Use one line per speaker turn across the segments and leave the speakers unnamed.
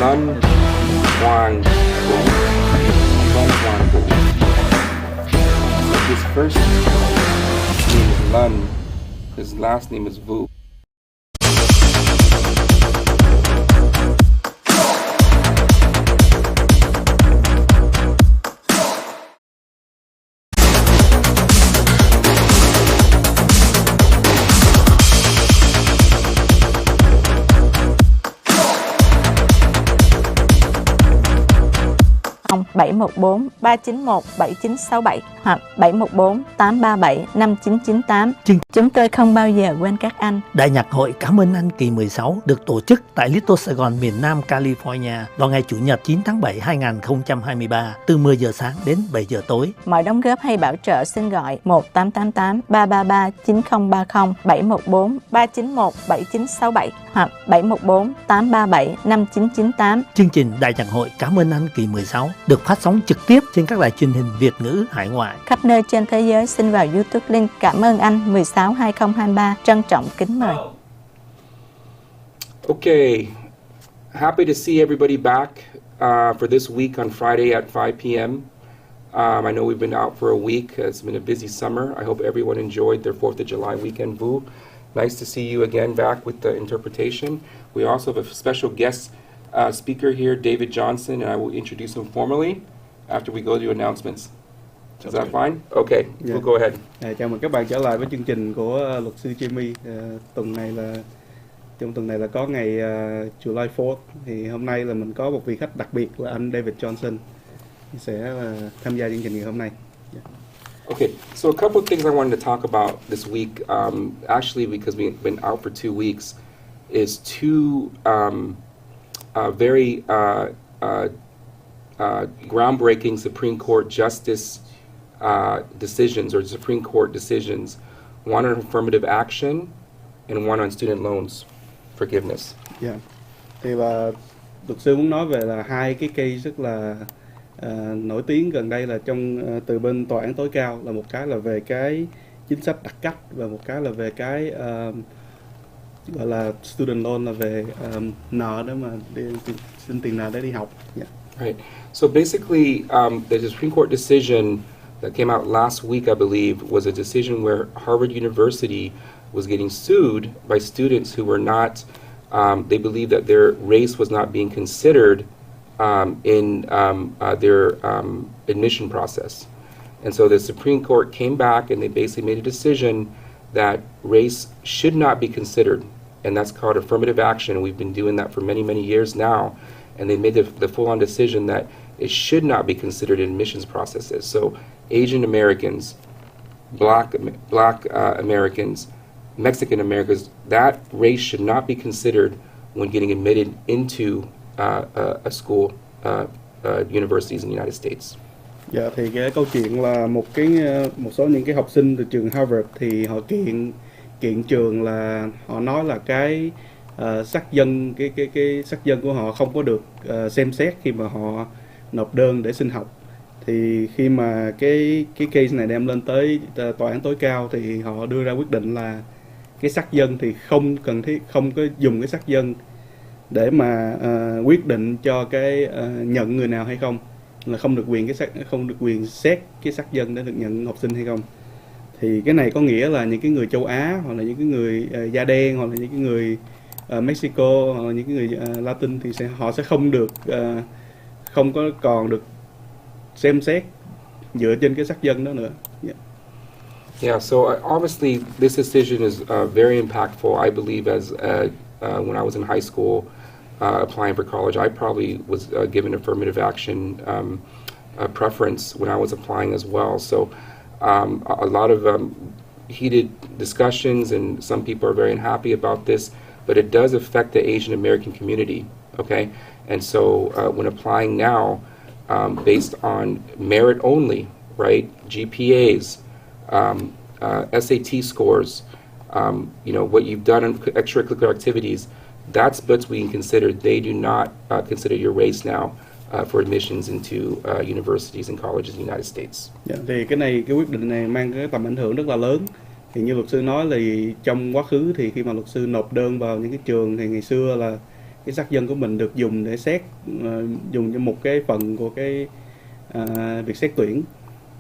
Lân Hoàng Vũ. Lân Hoàng Vũ. So his first name is Lân. His last name is Vũ.
Hoặc 714 391 7967 hoặc 714 837 5998. Chúng tôi không bao giờ quên các anh.
Đại nhạc hội Cảm ơn anh kỳ 16 được tổ chức tại Little Sài Gòn, miền Nam California vào ngày Chủ nhật 9 tháng 7 2023 từ 10 giờ sáng đến 7 giờ tối.
Mọi đóng góp hay bảo trợ xin gọi 1888 333 9030 714 391 7967 hoặc 714 837 5998.
Chương trình Đại nhạc hội Cảm ơn anh kỳ 16 được phát sóng trực tiếp trên các đài truyền hình Việt ngữ hải ngoại
khắp nơi trên thế giới. Xin vào YouTube link Cảm ơn anh 16 2023. Trân trọng kính mời.
Okay, happy to see everybody back for this week on Friday at 5 p.m. I know we've been out for a week. It's been a busy summer. I hope everyone enjoyed their 4th of July weekend. Vu, nice to see you again back with the interpretation. We also have a special guest speaker here, David Johnson, and I will introduce him formally after we go to announcements. Is that fine? Okay, we'll go ahead.
Chào mừng các bạn trở lại với chương trình của luật sư Jimmy. Trong tuần này là có ngày July 4th. Thì hôm nay là mình có một vị khách đặc biệt là anh David Johnson sẽ tham gia chương trình ngày hôm nay.
Okay, so a couple of things I wanted to talk about this week, actually because we've been out for 2 weeks, is two very groundbreaking Supreme Court justice decisions or Supreme Court decisions, one on affirmative action and one on student loans forgiveness.
Yeah. Thì là luật sư muốn nói về là hai cái case rất là nổi tiếng gần đây là từ bên tòa án tối cao, là một cái là về cái chính sách đặc cách và một cái là về cái gọi là student loan, là về nợ để mà xin tiền nợ để đi học. Yeah.
Right. So basically, the Supreme Court decision that came out last week, I believe, was a decision where Harvard University was getting sued by students who were not, they believed that their race was not being considered in their admission process. And so the Supreme Court came back and they basically made a decision that race should not be considered. And that's called affirmative action. We've been doing that for many, many years now. And they made the full-on decision that it should not be considered in admissions processes. So Asian Americans, Black Americans, Mexican Americans, that race should not be considered when getting admitted into a school, universities in the United States.
Dạ, thì cái câu chuyện là một số những cái học sinh từ trường Harvard thì họ kiện trường là họ nói là cái sắc dân cái sắc dân của họ không có được xem xét khi mà họ nộp đơn để xin học. Thì khi mà cái case này đem lên tới tòa án tối cao thì họ đưa ra quyết định là cái sắc dân thì không có dùng cái sắc dân để mà quyết định cho cái nhận người nào hay không, là không được quyền xét cái sắc dân để được nhận học sinh hay không. Thì cái này có nghĩa là những cái người châu Á hoặc là những cái người da đen hoặc là những cái người Mexico hoặc là những cái người Latin thì họ sẽ không có còn được xem xét dựa trên cái sắc dân đó nữa.
Yeah, so obviously this decision is very impactful. I believe as when I was in high school applying for college, I probably was given affirmative action preference when I was applying as well. So a lot of heated discussions, and some people are very unhappy about this, but it does affect the Asian American community, okay? And so when applying now, based on merit only, right? GPAs, SAT scores, what you've done in extracurricular activities, that's what's being considered. They do not consider your race now for admissions into universities and colleges in the United States.
Thì cái quyết định này mang cái tầm ảnh hưởng rất là lớn. Thì như luật sư nói là trong quá khứ thì khi mà luật sư nộp đơn vào những cái trường thì ngày xưa là cái xác dân của mình được dùng để xét, dùng cho một cái phần của cái việc xét tuyển.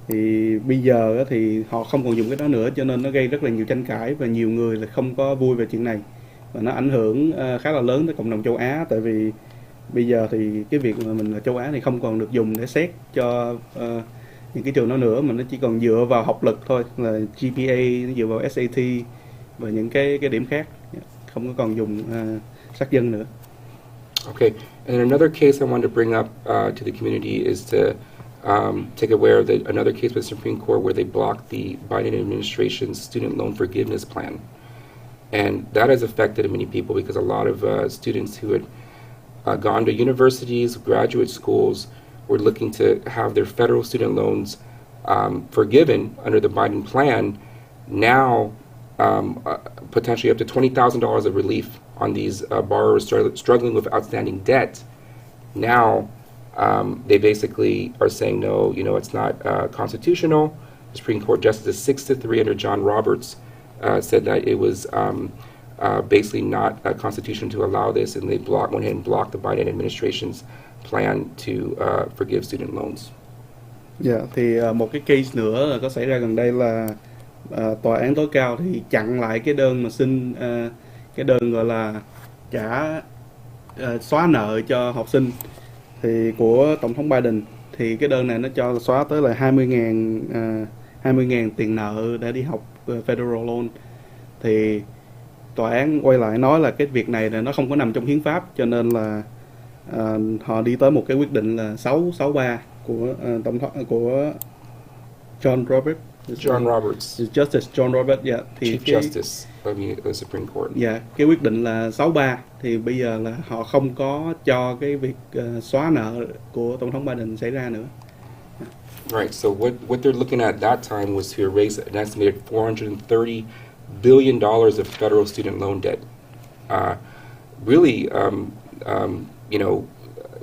Thì bây giờ thì họ không còn dùng cái đó nữa, cho nên nó gây rất là nhiều tranh cãi và nhiều người là không có vui về chuyện này, và nó ảnh hưởng khá là lớn tới cộng đồng châu Á. Tại vì bây giờ thì cái việc mà mình là châu Á thì không còn được dùng để xét cho những cái trường đó nữa, mà nó chỉ còn dựa vào học lực thôi, là GPA, nó dựa vào SAT và những cái điểm khác, không có còn dùng xác dân nữa.
Okay, and another case I wanted to bring up to the community is to take aware that another case with the Supreme Court where they blocked the Biden administration's student loan forgiveness plan. And that has affected many people because a lot of students who had gone to universities, graduate schools, were looking to have their federal student loans forgiven under the Biden plan. Now, potentially up to $20,000 of relief on these borrowers struggling with outstanding debt. Now, they basically are saying, no, it's not constitutional. The Supreme Court Justices 6-3 under John Roberts said that it was basically not constitutional to allow this, and they went ahead and blocked the Biden administration's plan to forgive student loans.
Dạ, thì một cái case nữa là có xảy ra gần đây là tòa án tối cao thì chặn lại cái đơn mà xin cái đơn gọi là xóa nợ cho học sinh thì của Tổng thống Biden. Thì cái đơn này nó cho xóa tới là 20.000 tiền nợ để đi học federal loan. Thì tòa án quay lại nói là cái việc này là nó không có nằm trong hiến pháp, cho nên là họ đi tới một cái quyết định là 663 của tổng thống của John Roberts. Justice John Roberts, yeah. Thì
Chief Justice of the Supreme Court.
Dạ, cái quyết định là 63 thì bây giờ là họ không có cho cái việc xóa nợ của tổng thống Biden xảy ra nữa.
Right. So what they're looking at that time was to erase an estimated $430 billion of federal student loan debt. Really,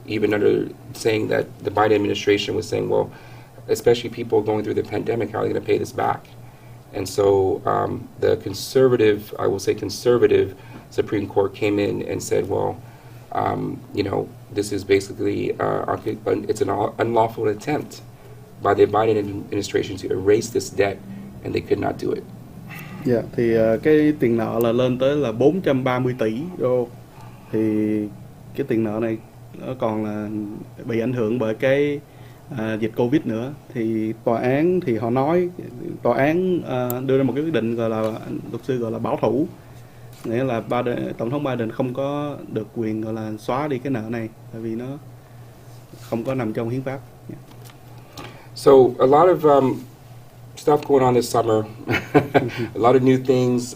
even under saying that the Biden administration was saying, well, especially people going through the pandemic, how are they going to pay this back? And so the conservative Supreme Court came in and said, well, this is basically, it's an unlawful attempt by the Biden administration to erase this debt, and they could not do it.
Dạ, thì cái tiền nợ là lên tới là 430 tỷ đô. Thì cái tiền nợ này nó còn là bị ảnh hưởng bởi cái dịch Covid nữa. Thì tòa án thì họ nói, tòa án đưa ra một cái quyết định gọi là luật sư gọi là bảo thủ, nghĩa là tổng thống Biden không có được quyền gọi là xóa đi cái nợ này, tại vì nó không có nằm trong hiến pháp. Yeah.
So a lot of stuff going on this summer, a lot of new things.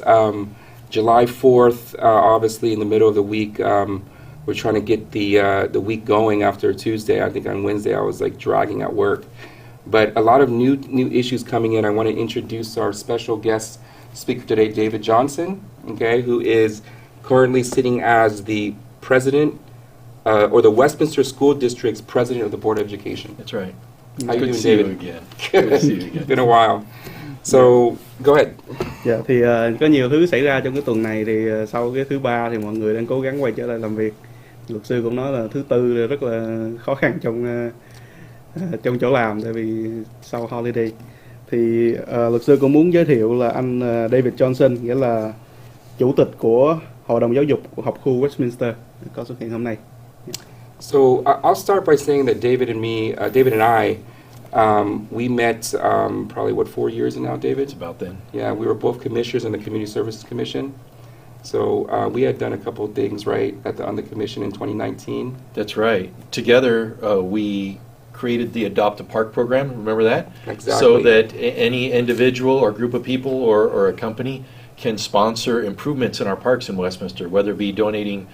July 4th, obviously in the middle of the week, we're trying to get the week going after Tuesday. I think on Wednesday I was like dragging at work. But a lot of new issues coming in. I want to introduce our special guest speaker today, David Johnson, okay, who is currently sitting as the president or the Westminster School District's president of the Board of Education.
That's right.
How you
Good
doing,
to see
David?
you again. Good to see you again.
It's been a while. So, go ahead.
Dạ, thì có nhiều thứ xảy ra trong cái tuần này. Thì sau cái thứ ba thì mọi người đang cố gắng quay trở lại làm việc. Luật sư cũng nói là thứ tư rất là khó khăn trong chỗ làm, tại vì sau holiday. Thì luật sư cũng muốn giới thiệu là anh David Johnson, nghĩa là chủ tịch của Hội đồng Giáo dục của học khu Westminster, có xuất hiện hôm nay.
So I'll start by saying that David and I, we met probably 4 years now, David?
It's about then.
Yeah, we were both commissioners in the Community Services Commission. So we had done a couple of things, right, on the commission in 2019.
That's right. Together, we created the Adopt a Park program. Remember that?
Exactly.
So that any individual or group of people or a company can sponsor improvements in our parks in Westminster, whether it be donating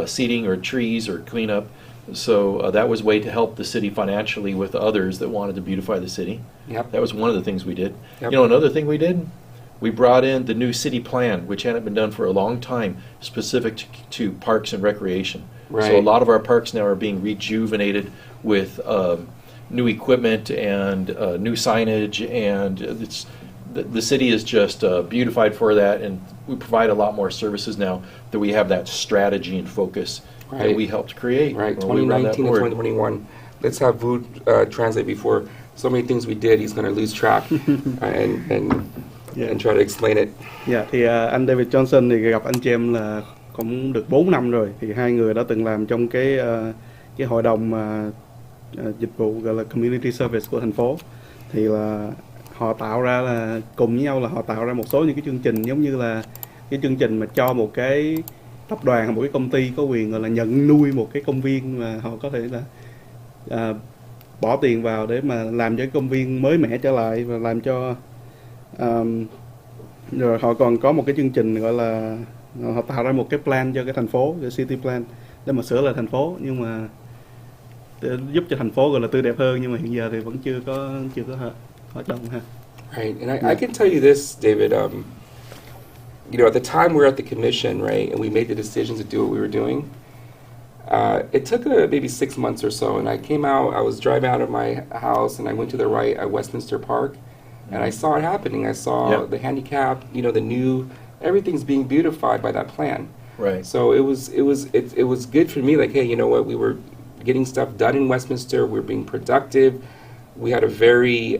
seating or trees or cleanup. So that was a way to help the city financially with others that wanted to beautify the city.
Yep.
That was one of the things we did.
Yep.
Another thing we did? We brought in the new city plan, which hadn't been done for a long time, specific to parks and recreation.
Right.
So a lot of our parks now are being rejuvenated with new equipment and new signage, and the city is just beautified for that, and we provide a lot more services now that we have that strategy and focus that we helped create.
Right,
when we run that
2019 and
board.
2021. Let's have Vu translate before so many things we did, he's going to lose track and try to explain it.
Dạ, thì anh David Johnson thì gặp anh chị em là cũng được 4 năm rồi. Thì hai người đã từng làm trong cái hội đồng dịch vụ gọi là Community Service của thành phố. Thì là họ tạo ra là cùng với nhau là họ tạo ra một số những cái chương trình giống như là cái chương trình mà cho một cái tập đoàn hoặc một cái công ty có quyền gọi là nhận nuôi một cái công viên mà họ có thể là bỏ tiền vào để mà làm cho cái công viên mới mẻ trở lại và làm cho rồi họ còn có một cái chương trình gọi là họ tạo ra một cái plan cho cái thành phố, cái city plan để mà sửa lại thành phố, nhưng mà giúp cho thành phố gọi là tươi đẹp hơn, nhưng mà hiện giờ thì vẫn chưa có hoạt động ha.
Right, and I can tell you this, David. You know, at the time we were at the commission, right, and we made the decisions to do what we were doing. It took maybe 6 months or so, and I came out. I was driving out of my house, and I went to the right at Westminster Park, and I saw it happening. I saw the handicap. You know, the new everything's being beautified by that plan.
Right.
So it was good for me. Like, hey, you know what? We were getting stuff done in Westminster. We were being productive. We had a very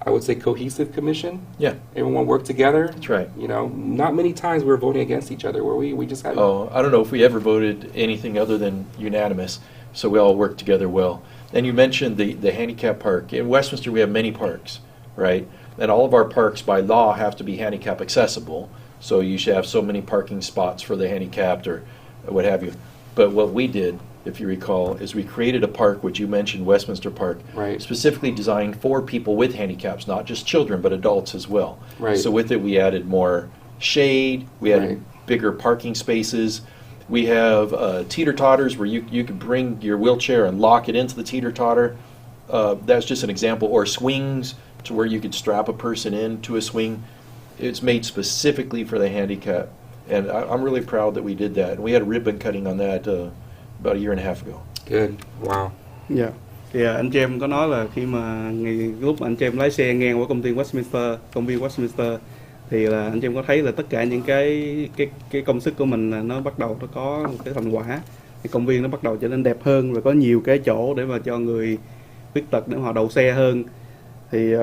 I would say cohesive commission.
Yeah.
Everyone worked together.
That's right.
You know, not many times we were voting against each other, were we? We just had...
Oh, I don't know if we ever voted anything other than unanimous, so we all worked together well. And you mentioned the handicap park. In Westminster, we have many parks, right? And all of our parks, by law, have to be handicap accessible, so you should have so many parking spots for the handicapped or what have you. But what we did, if you recall, is we created a park, which you mentioned, Westminster Park,
Right.
specifically designed for people with handicaps, not just children, but adults as well.
Right.
So with it, we added more shade, we added
Right.
bigger parking spaces. We have teeter-totters where you could bring your wheelchair and lock it into the teeter-totter. That's just an example. Or swings to where you could strap a person into a swing. It's made specifically for the handicap. And I'm really proud that we did that. And we had a ribbon cutting on that about a year and a half ago.
Good. Wow.
Dạ. Thì anh James có nói là khi mà lúc anh James lái xe ngang qua công viên Westminster thì là anh James có thấy là tất cả những cái công sức của mình là nó bắt đầu nó có một cái thành quả. Thì công viên nó bắt đầu trở nên đẹp hơn và có nhiều cái chỗ để mà cho người khuyết tật để họ đậu xe hơn. Thì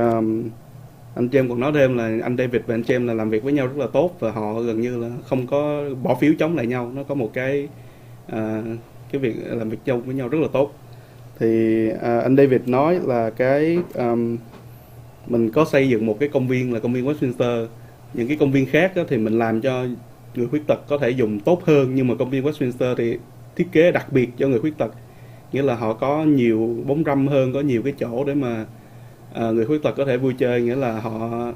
anh James còn nói thêm là anh David và anh James là làm việc với nhau rất là tốt và họ gần như là không có bỏ phiếu chống lại nhau. Nó có một cái việc làm việc chung với nhau rất là tốt. Thì anh David nói là mình có xây dựng một cái công viên là công viên Westminster. Những cái công viên khác thì mình làm cho người khuyết tật có thể dùng tốt hơn, nhưng mà công viên Westminster thì thiết kế đặc biệt cho người khuyết tật, nghĩa là họ có nhiều bóng râm hơn, có nhiều cái chỗ để mà người khuyết tật có thể vui chơi, nghĩa là họ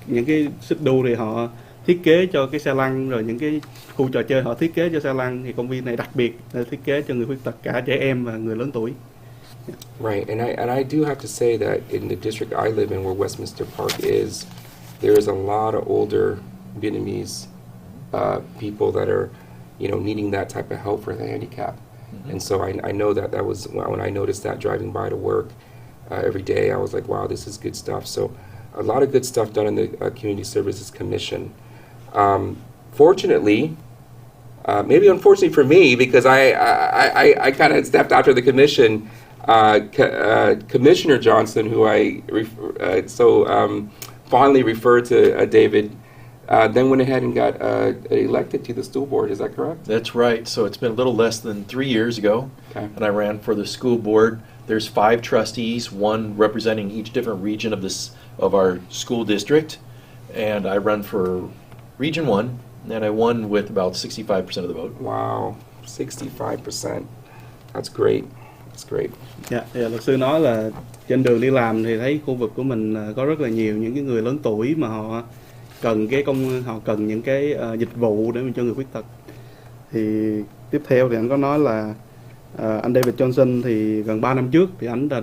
những cái xích đu thì họ thiết kế cho cái xe lăn, rồi những cái khu trò chơi họ thiết kế cho xe lăn. Thì công viên này đặc biệt là thiết kế cho người khuyết tật, cả trẻ em và người lớn tuổi.
Right, and I do have to say that in the district I live in, where Westminster Park is, there is a lot of older Vietnamese people that are, you know, needing that type of help for the handicap. Mm-hmm. And so I know that was when I noticed that driving by to work every day, I was like, wow, this is good stuff. So a lot of good stuff done in the Community Services Commission. Fortunately, maybe unfortunately for me, because I kind of stepped after the commission. Commissioner Johnson, who I fondly referred to, David, then went ahead and got elected to the school board. Is that correct?
That's right. So it's been a little less than 3 years ago,
Okay.
and I ran for the school board. There's 5 trustees, one representing each different region of our school district, and I run for Region 1, and I won with about 65% of the vote.
Wow, 65%. That's great. That's great.
Dạ, luật sư nói là trên đường đi làm thì thấy khu vực của mình có rất là nhiều những cái người lớn tuổi mà họ cần những cái dịch vụ để cho người khuyết tật. Thì tiếp theo thì anh có nói là anh David Johnson thì gần 3 năm trước thì anh đã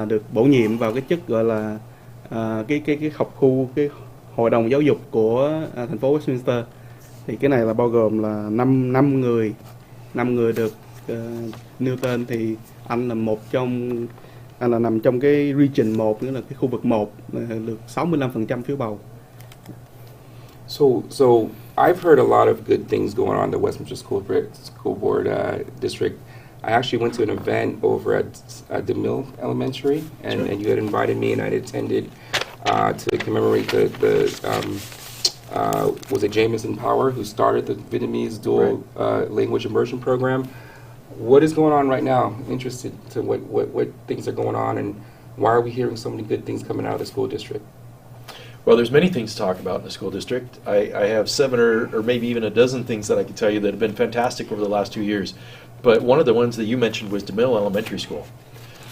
được bổ nhiệm vào cái chức gọi là cái hội đồng giáo dục của thành phố Westminster. Thì cái này là bao gồm là 5 người được nêu tên. Thì anh là một trong là nằm trong cái region 1, nghĩa là cái khu vực 1, được 65% phiếu bầu.
So I've heard a lot of good things going on in the Westminster School Board district. I actually went to an event over at DeMille Elementary, and you had invited me, and I attended to commemorate was it Jameson Power who started the Vietnamese dual language immersion program. What is going on right now? Interested to what things are going on, and why are we hearing so many good things coming out of the school district?
Well, there's many things to talk about in the school district. I have 7 or maybe even a dozen things that I can tell you that have been fantastic over the last 2 years. But one of the ones that you mentioned was DeMille Elementary School.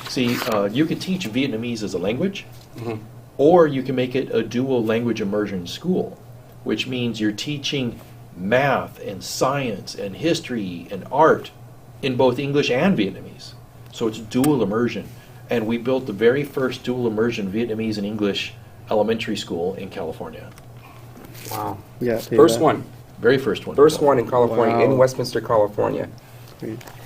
See, you can teach Vietnamese as a language, or you can make it a dual language immersion school, which means you're teaching math and science and history and art in both English and Vietnamese. So it's dual immersion. And we built the very first dual immersion Vietnamese and English elementary school in California.
Wow.
Yeah,
First one.
Very first one.
First one in California,
Wow.
in Westminster, California.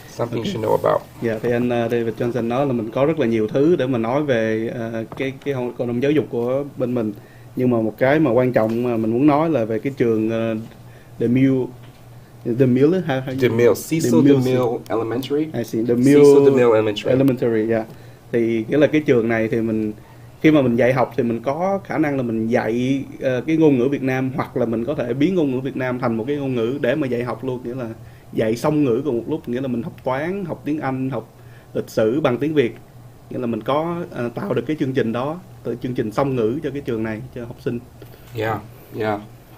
Something you should know about.
Dạ, thì anh David Johnson nói là mình có rất là nhiều thứ để mà nói về cái hội đồng giáo dục của bên mình, nhưng mà một cái mà quan trọng mà mình muốn nói là về cái trường DeMille, DeMille,
Cecil DeMille Elementary.
I see,
Cecil DeMille
Elementary, dạ. Thì nghĩa là cái trường này thì khi mà mình dạy học thì mình có khả năng là mình dạy cái ngôn ngữ Việt Nam, hoặc là mình có thể biến ngôn ngữ Việt Nam thành một cái ngôn ngữ để mà dạy học luôn, nghĩa là dạy song ngữ cùng một lúc, nghĩa là mình học toán, học tiếng Anh, học lịch sử bằng tiếng Việt, nghĩa là mình có tạo được cái chương trình đó, chương trình song ngữ cho cái trường này cho học sinh.
Yeah.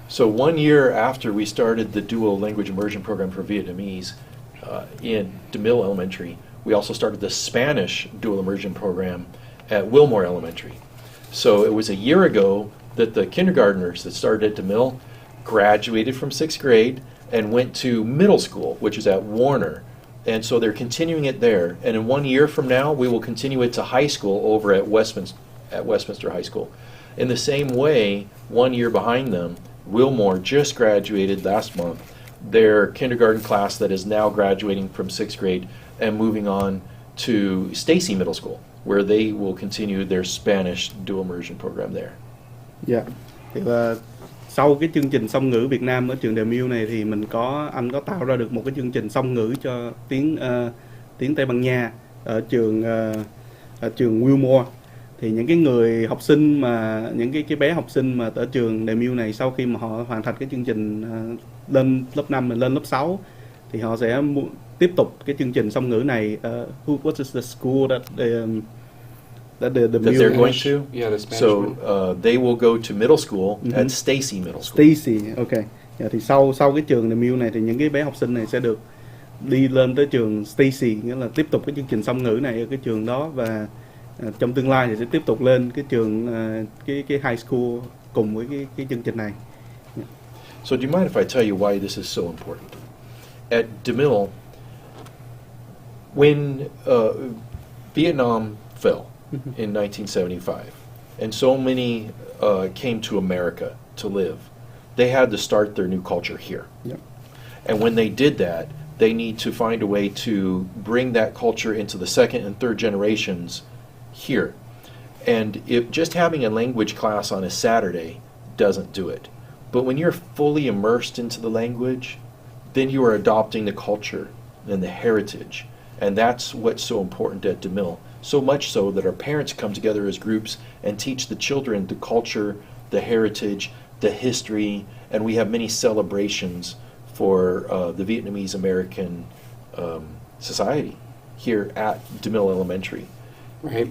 So 1 year after we started the dual language immersion program for Vietnamese in DeMille Elementary, we also started the Spanish dual immersion program at Wilmore Elementary. So it was a year ago that the kindergartners that started at DeMille graduated from 6th grade and went to middle school, which is at Warner. And so they're continuing it there. And in 1 year from now, we will continue it to high school over at Westminster High School. In the same way, 1 year behind them, Wilmore just graduated last month, their kindergarten class that is now graduating from 6th grade and moving on to Stacy Middle School, where they will continue their Spanish dual immersion program there.
Dạ. Thì là sau cái chương trình song ngữ Việt Nam ở trường DeMille này thì anh có tạo ra được một cái chương trình song ngữ cho tiếng Tây Ban Nha ở trường Wilmore. Thì những cái người học sinh mà những cái bé học sinh mà ở trường DeMille này, sau khi mà họ hoàn thành cái chương trình lên lớp 5 lên lớp 6 thì họ sẽ tiếp tục cái chương trình song ngữ này. What is the school that
they're going to?
Yeah, the Spanish
So
one.
they will go to middle school at Stacy Middle School.
Stacy, okay. Dạ, thì sau cái trường DeMille này thì những cái bé học sinh này sẽ được đi lên tới trường Stacy, nghĩa là tiếp tục cái chương trình song ngữ này ở cái trường đó, và trong tương lai thì sẽ tiếp tục lên cái trường cái high school cùng với cái chương trình này. Yeah.
So do you mind if I tell you why this is so important? At DeMille, when Vietnam fell in 1975, and so many came to America to live, they had to start their new culture here.
Yep.
And when they did that, they need to find a way to bring that culture into the second and third generations here. And if just having a language class on a Saturday doesn't do it. But when you're fully immersed into the language, then you are adopting the culture and the heritage. And that's what's so important at DeMille. So much so that our parents come together as groups and teach the children the culture, the heritage, the history, and we have many celebrations for the Vietnamese American society here at DeMille Elementary.
Right.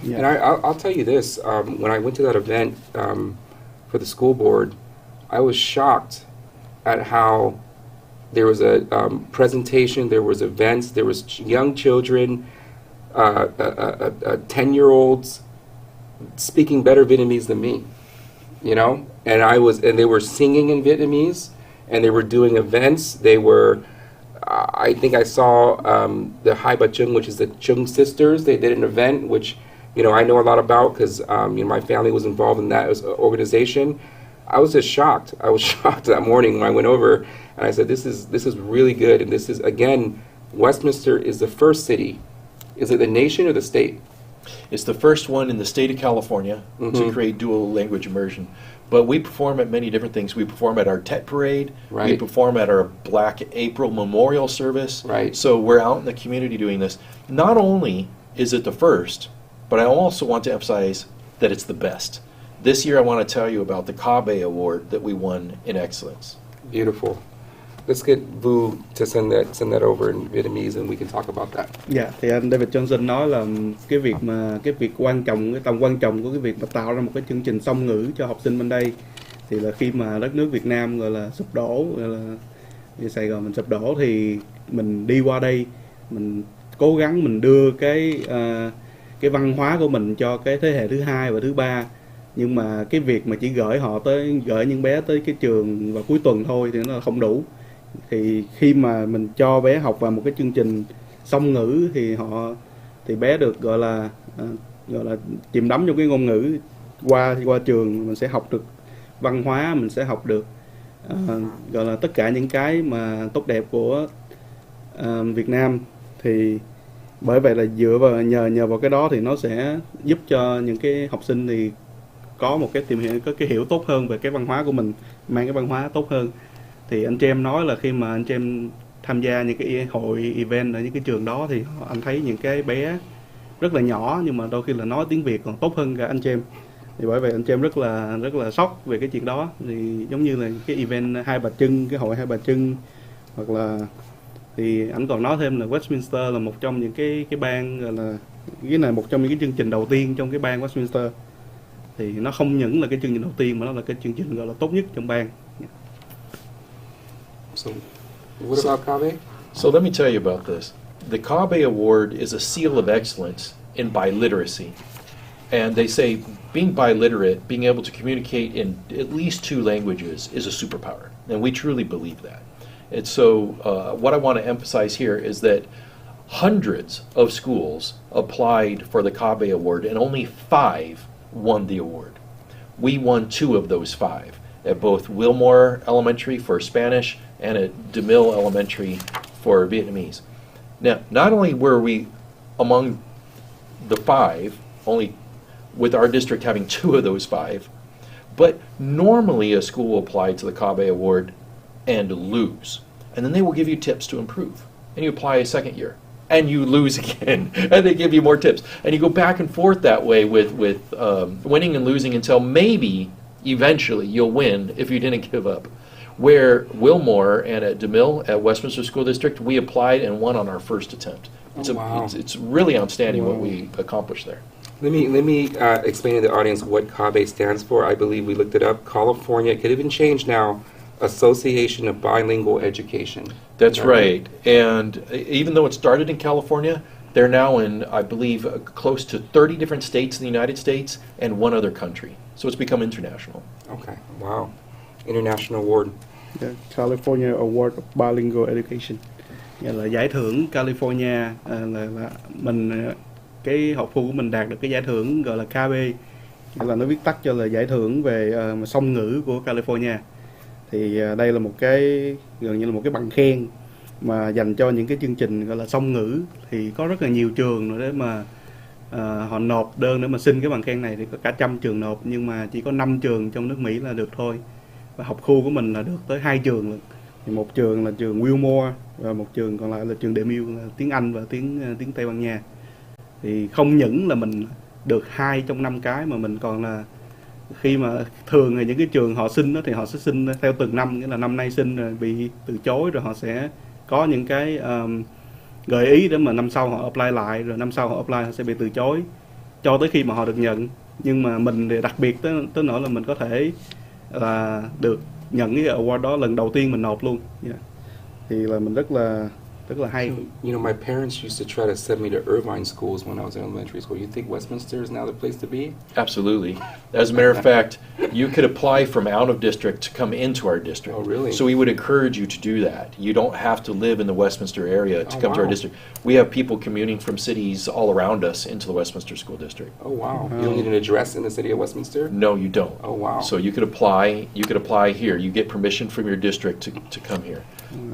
Yeah.
And I'll tell you this, when I went to that event for the school board, I was shocked at how there was a presentation, there was events, there was young children, 10-year-olds speaking better Vietnamese than me, you know? And they were singing in Vietnamese, and they were doing events. They were, I think I saw the Hai Ba Chung, which is the Chung sisters. They did an event, which, you know, I know a lot about because, you know, my family was involved in that organization. I was just shocked. I was shocked that morning when I went over, and I said, this is really good. And this is, again, Westminster is the first city. Is it the nation or the state?
It's the first one in the state of California to create dual language immersion. But we perform at many different things. We perform at our TET parade. We
Right.
perform at our Black April Memorial Service.
Right.
So we're out in the community doing this. Not only is it the first, but I also want to emphasize that it's the best. This year I want to tell you about the KHB Award that we won in excellence.
Beautiful. Let's get Vu to send that over in Vietnamese and we can talk about that.
Dạ, thì anh David Johnson nói là cái việc quan trọng, cái tầm quan trọng của cái việc mà tạo ra một cái chương trình song ngữ cho học sinh bên đây thì là khi mà đất nước Việt Nam gọi là sụp đổ, gọi là Sài Gòn mình sụp đổ thì mình đi qua đây, mình cố gắng mình đưa cái văn hóa của mình cho cái thế hệ thứ hai và thứ ba. Nhưng mà cái việc mà chỉ gửi những bé tới cái trường vào cuối tuần thôi thì nó không đủ. Thì khi mà mình cho bé học vào một cái chương trình song ngữ thì bé được gọi là chìm đắm trong cái ngôn ngữ. Qua trường mình sẽ học được văn hóa, mình sẽ học được gọi là tất cả những cái mà tốt đẹp của Việt Nam. Thì bởi vậy là nhờ vào cái đó thì nó sẽ giúp cho những cái học sinh thì có một cái có cái hiểu tốt hơn về cái văn hóa của mình, mang cái văn hóa tốt hơn. Thì anh chị em nói là khi mà anh chị em tham gia những cái hội event ở những cái trường đó thì anh thấy những cái bé rất là nhỏ nhưng mà đôi khi là nói tiếng Việt còn tốt hơn cả anh chị em. Thì bởi vậy anh chị em rất là sốc về cái chuyện đó. Thì giống như là cái event Hai Bà Trưng, cái hội Hai Bà Trưng, hoặc là thì anh còn nói thêm là Westminster là một trong những cái bang, gọi là cái này một trong những cái chương trình đầu tiên trong cái bang Westminster. Thì nó không những là cái chương trình đầu tiên mà nó là cái chương trình gọi là tốt nhất trong bang.
So, what about KHB?
So let me tell you about this. The KHB Award is a seal of excellence in biliteracy. And they say being biliterate, being able to communicate in at least two languages is a superpower. And we truly believe that. And so what I want to emphasize here is that hundreds of schools applied for the KHB Award and only 5 won the award. We won 2 of those 5 at both Wilmore Elementary for Spanish and at DeMille Elementary for Vietnamese. Now, not only were we among the 5, only with our district having 2 of those 5, but normally a school will apply to the KHB Award and lose. And then they will give you tips to improve. And you apply a second year. And you lose again. And they give you more tips. And you go back and forth that way with winning and losing until maybe eventually you'll win if you didn't give up. Where Wilmore and at DeMille at Westminster School District, we applied and won on our first attempt. It's really outstanding what we accomplished there.
Let me explain to the audience what KHB stands for. I believe we looked it up. California, it could even change now, Association of Bilingual Education.
That's right. And even though it started in California, they're now in, I believe, close to 30 different states in the United States and 1 other country. So it's become international.
Okay, wow. International award.
The California Award of Bilingual Education. Là giải thưởng California, là mình cái học khu của mình đạt được cái giải thưởng gọi là KB, là nó viết tắt cho là giải thưởng về song ngữ của California. Thì đây là một cái gần như là một cái bằng khen mà dành cho những cái chương trình gọi là song ngữ. Thì có rất là nhiều trường rồi để mà họ nộp đơn để mà xin cái bằng khen này, thì có cả 100 trường nộp nhưng mà chỉ có 5 trường trong nước Mỹ là được thôi. Và học khu của mình là được tới 2 trường luôn. Thì một trường là trường Wilmore và một trường còn lại là trường DeMille, là tiếng Anh và tiếng Tây Ban Nha. Thì không những là mình được 2 trong 5 cái mà mình còn là khi mà thường là những cái trường họ xin đó thì họ sẽ xin theo từng năm, nghĩa là năm nay xin rồi bị từ chối rồi họ sẽ có những cái gợi ý để mà năm sau họ apply lại, rồi năm sau họ apply họ sẽ bị từ chối cho tới khi mà họ được nhận. Nhưng mà mình thì đặc biệt tới nỗi là mình có thể là được nhận cái award đó lần đầu tiên mình nộp luôn. Thì là mình rất là hay.
You know, my parents used to try to send me to Irvine schools when I was in elementary school. You think Westminster is now the place to be?
Absolutely. As a matter of fact, you could apply from out of district to come into our district.
Oh, really?
So we would encourage you to do that. You don't have to live in the Westminster area to come to our district. We have people commuting from cities all around us into the Westminster School District.
Oh, wow. You don't need an address in the city of Westminster?
No, you don't.
Oh, wow.
So you could apply here. You get permission from your district to come here.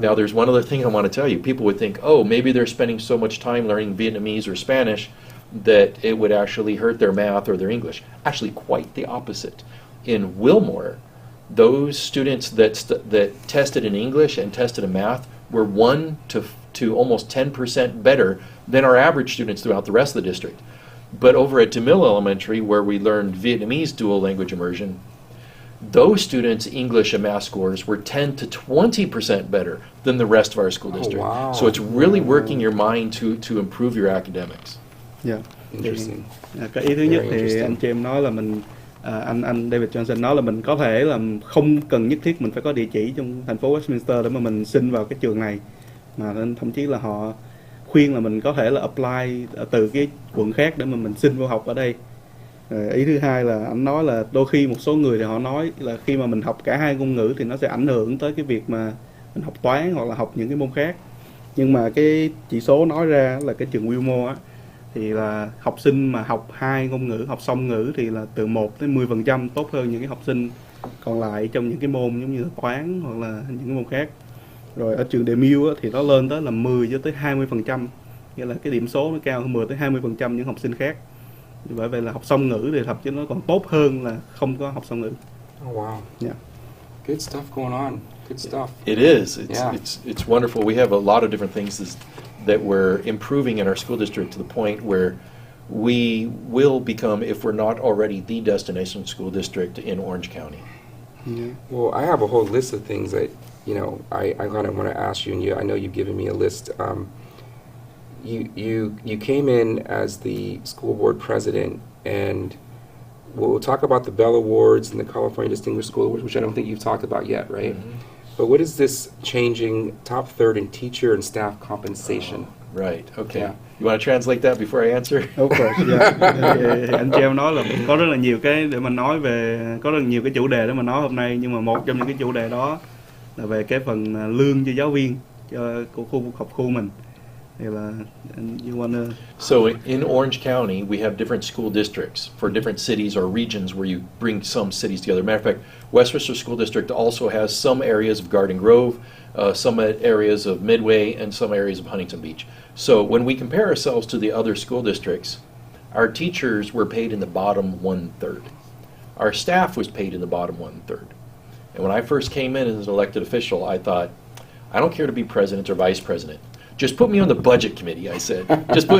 Now, there's one other thing I want to tell you. People would think, oh, maybe they're spending so much time learning Vietnamese or Spanish that it would actually hurt their math or their English. Actually, quite the opposite. In Wilmore, those students that tested in English and tested in math were 1 to almost 10% better than our average students throughout the rest of the district. But over at DeMille Elementary, where we learned Vietnamese dual language immersion, those students' English and math scores were 10 to 20% better than the rest of our school district.
Wow.
So it's really working your mind to improve your academics.
Dạ.
Interesting.
Cái ý thứ nhất
Very
thì
interesting.
anh chị em nói là mình anh David Johnson nói là mình có thể là không cần nhất thiết mình phải có địa chỉ trong thành phố Westminster để mà mình xin vào cái trường này, mà thậm chí là họ khuyên là mình có thể là apply từ cái quận khác để mà mình xin vô học ở đây. Ý thứ hai là anh nói là đôi khi một số người thì họ nói là khi mà mình học cả hai ngôn ngữ thì nó sẽ ảnh hưởng tới cái việc mà mình học toán hoặc là học những cái môn khác. Nhưng mà cái chỉ số nói ra là cái trường Wilmore á, thì là học sinh mà học hai ngôn ngữ, học song ngữ thì là từ 1 tới 10% tốt hơn những cái học sinh còn lại trong những cái môn giống như là toán hoặc là những cái môn khác. Rồi ở trường DeMille á, thì nó lên tới là 10 cho tới 20%, nghĩa là cái điểm số nó cao hơn 10 tới 20% những học sinh khác. Bởi vậy là học song ngữ thì thậm chí nó còn tốt hơn là không có học song ngữ.
Oh, wow.
Yeah.
Good stuff going on. Good stuff.
It is.
Yeah.
It's wonderful. We have a lot of different things that we're improving in our school district to the point where we will become, if we're not already, the destination school district in Orange County.
Yeah.
Well, I have a whole list of things that, you know, I kind of want to ask you, and I know you've given me a list. You came in as the school board president, and we'll talk about the Bell Awards and the California Distinguished School Awards, which I don't think you've talked about yet, right?
Mm-hmm.
But what is this changing top third in teacher and staff compensation?
Right. Okay.
Yeah.
You want to translate that before I answer?
Of course, yeah. Thì anh chị em nói là có rất là nhiều cái để mình nói về, có rất là nhiều cái chủ đề để mình nói hôm nay, nhưng mà một trong những cái chủ đề đó là về cái phần lương cho giáo viên của khu học khu mình. Thì là you wanna...
So in Orange County, we have different school districts for different cities or regions where you bring some cities together. Matter of fact, Westminster School District also has some areas of Garden Grove, some areas of Midway, and some areas of Huntington Beach. So when we compare ourselves to the other school districts, our teachers were paid in the bottom 1/3. Our staff was paid in the bottom 1/3. And when I first came in as an elected official, I thought, I don't care to be president or vice president. Just put me on the budget committee, I said.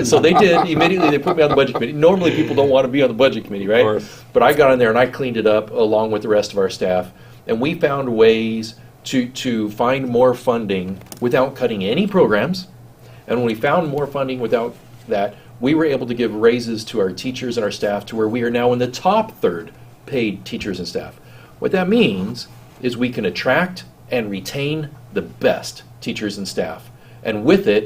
So they did. Immediately they put me on the budget committee. Normally people don't want to be on the budget committee, right?
Of course.
But I got in there and I cleaned it up along with the rest of our staff. And we found ways to find more funding without cutting any programs. And when we found more funding without that, we were able to give raises to our teachers and our staff to where we are now in the top third paid teachers and staff. What that means is we can attract and retain the best teachers and staff. And with it,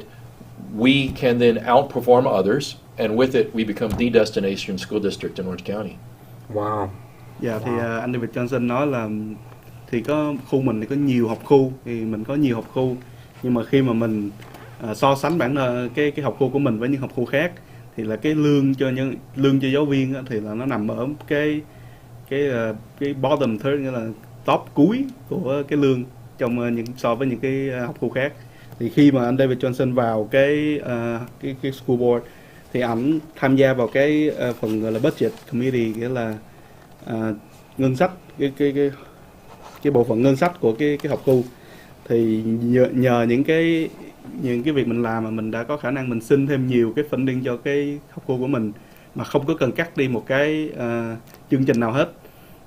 we can then outperform others, and with it, we become the destination school district in Orange County.
Wow.
Dạ, thì anh David Johnson nói là thì có khu mình thì có nhiều học khu, thì mình có nhiều học khu, nhưng mà khi mà mình so sánh cái học khu của mình với những học khu khác, thì là cái lương cho giáo viên thì là nó nằm ở cái bottom third, nghĩa là top cuối của cái lương trong so với những cái học khu khác. Thì khi mà anh David Johnson vào cái school board thì ảnh tham gia vào cái phần gọi là budget committee, nghĩa là ngân sách, cái bộ phận ngân sách của cái học khu. Thì nhờ những cái việc mình làm mà mình đã có khả năng mình xin thêm nhiều cái funding cho cái học khu của mình mà không có cần cắt đi một cái chương trình nào hết.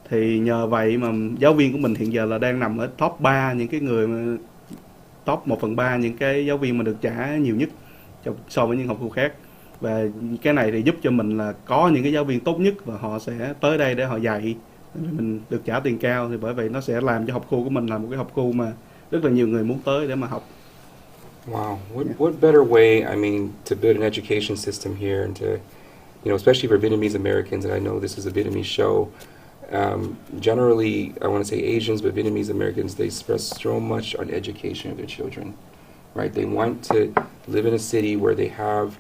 Thì nhờ vậy mà giáo viên của mình hiện giờ là đang nằm ở top 3 những cái người mà top 1/3 những cái giáo viên mà được trả nhiều nhất so với những học khu khác. Và cái này thì giúp cho mình là có những cái giáo viên tốt nhất và họ sẽ tới đây để họ dạy, mình được trả tiền cao, thì bởi vậy nó sẽ làm cho học khu của mình là một cái học khu mà rất là nhiều người muốn tới để mà học.
Wow. What better way, I mean, to build an education system here and to, you know, especially for Vietnamese Americans, and I know this is a Vietnamese show. Generally, I want to say Asians, but Vietnamese Americans, they stress so much on education of their children, right? They want to live in a city where they have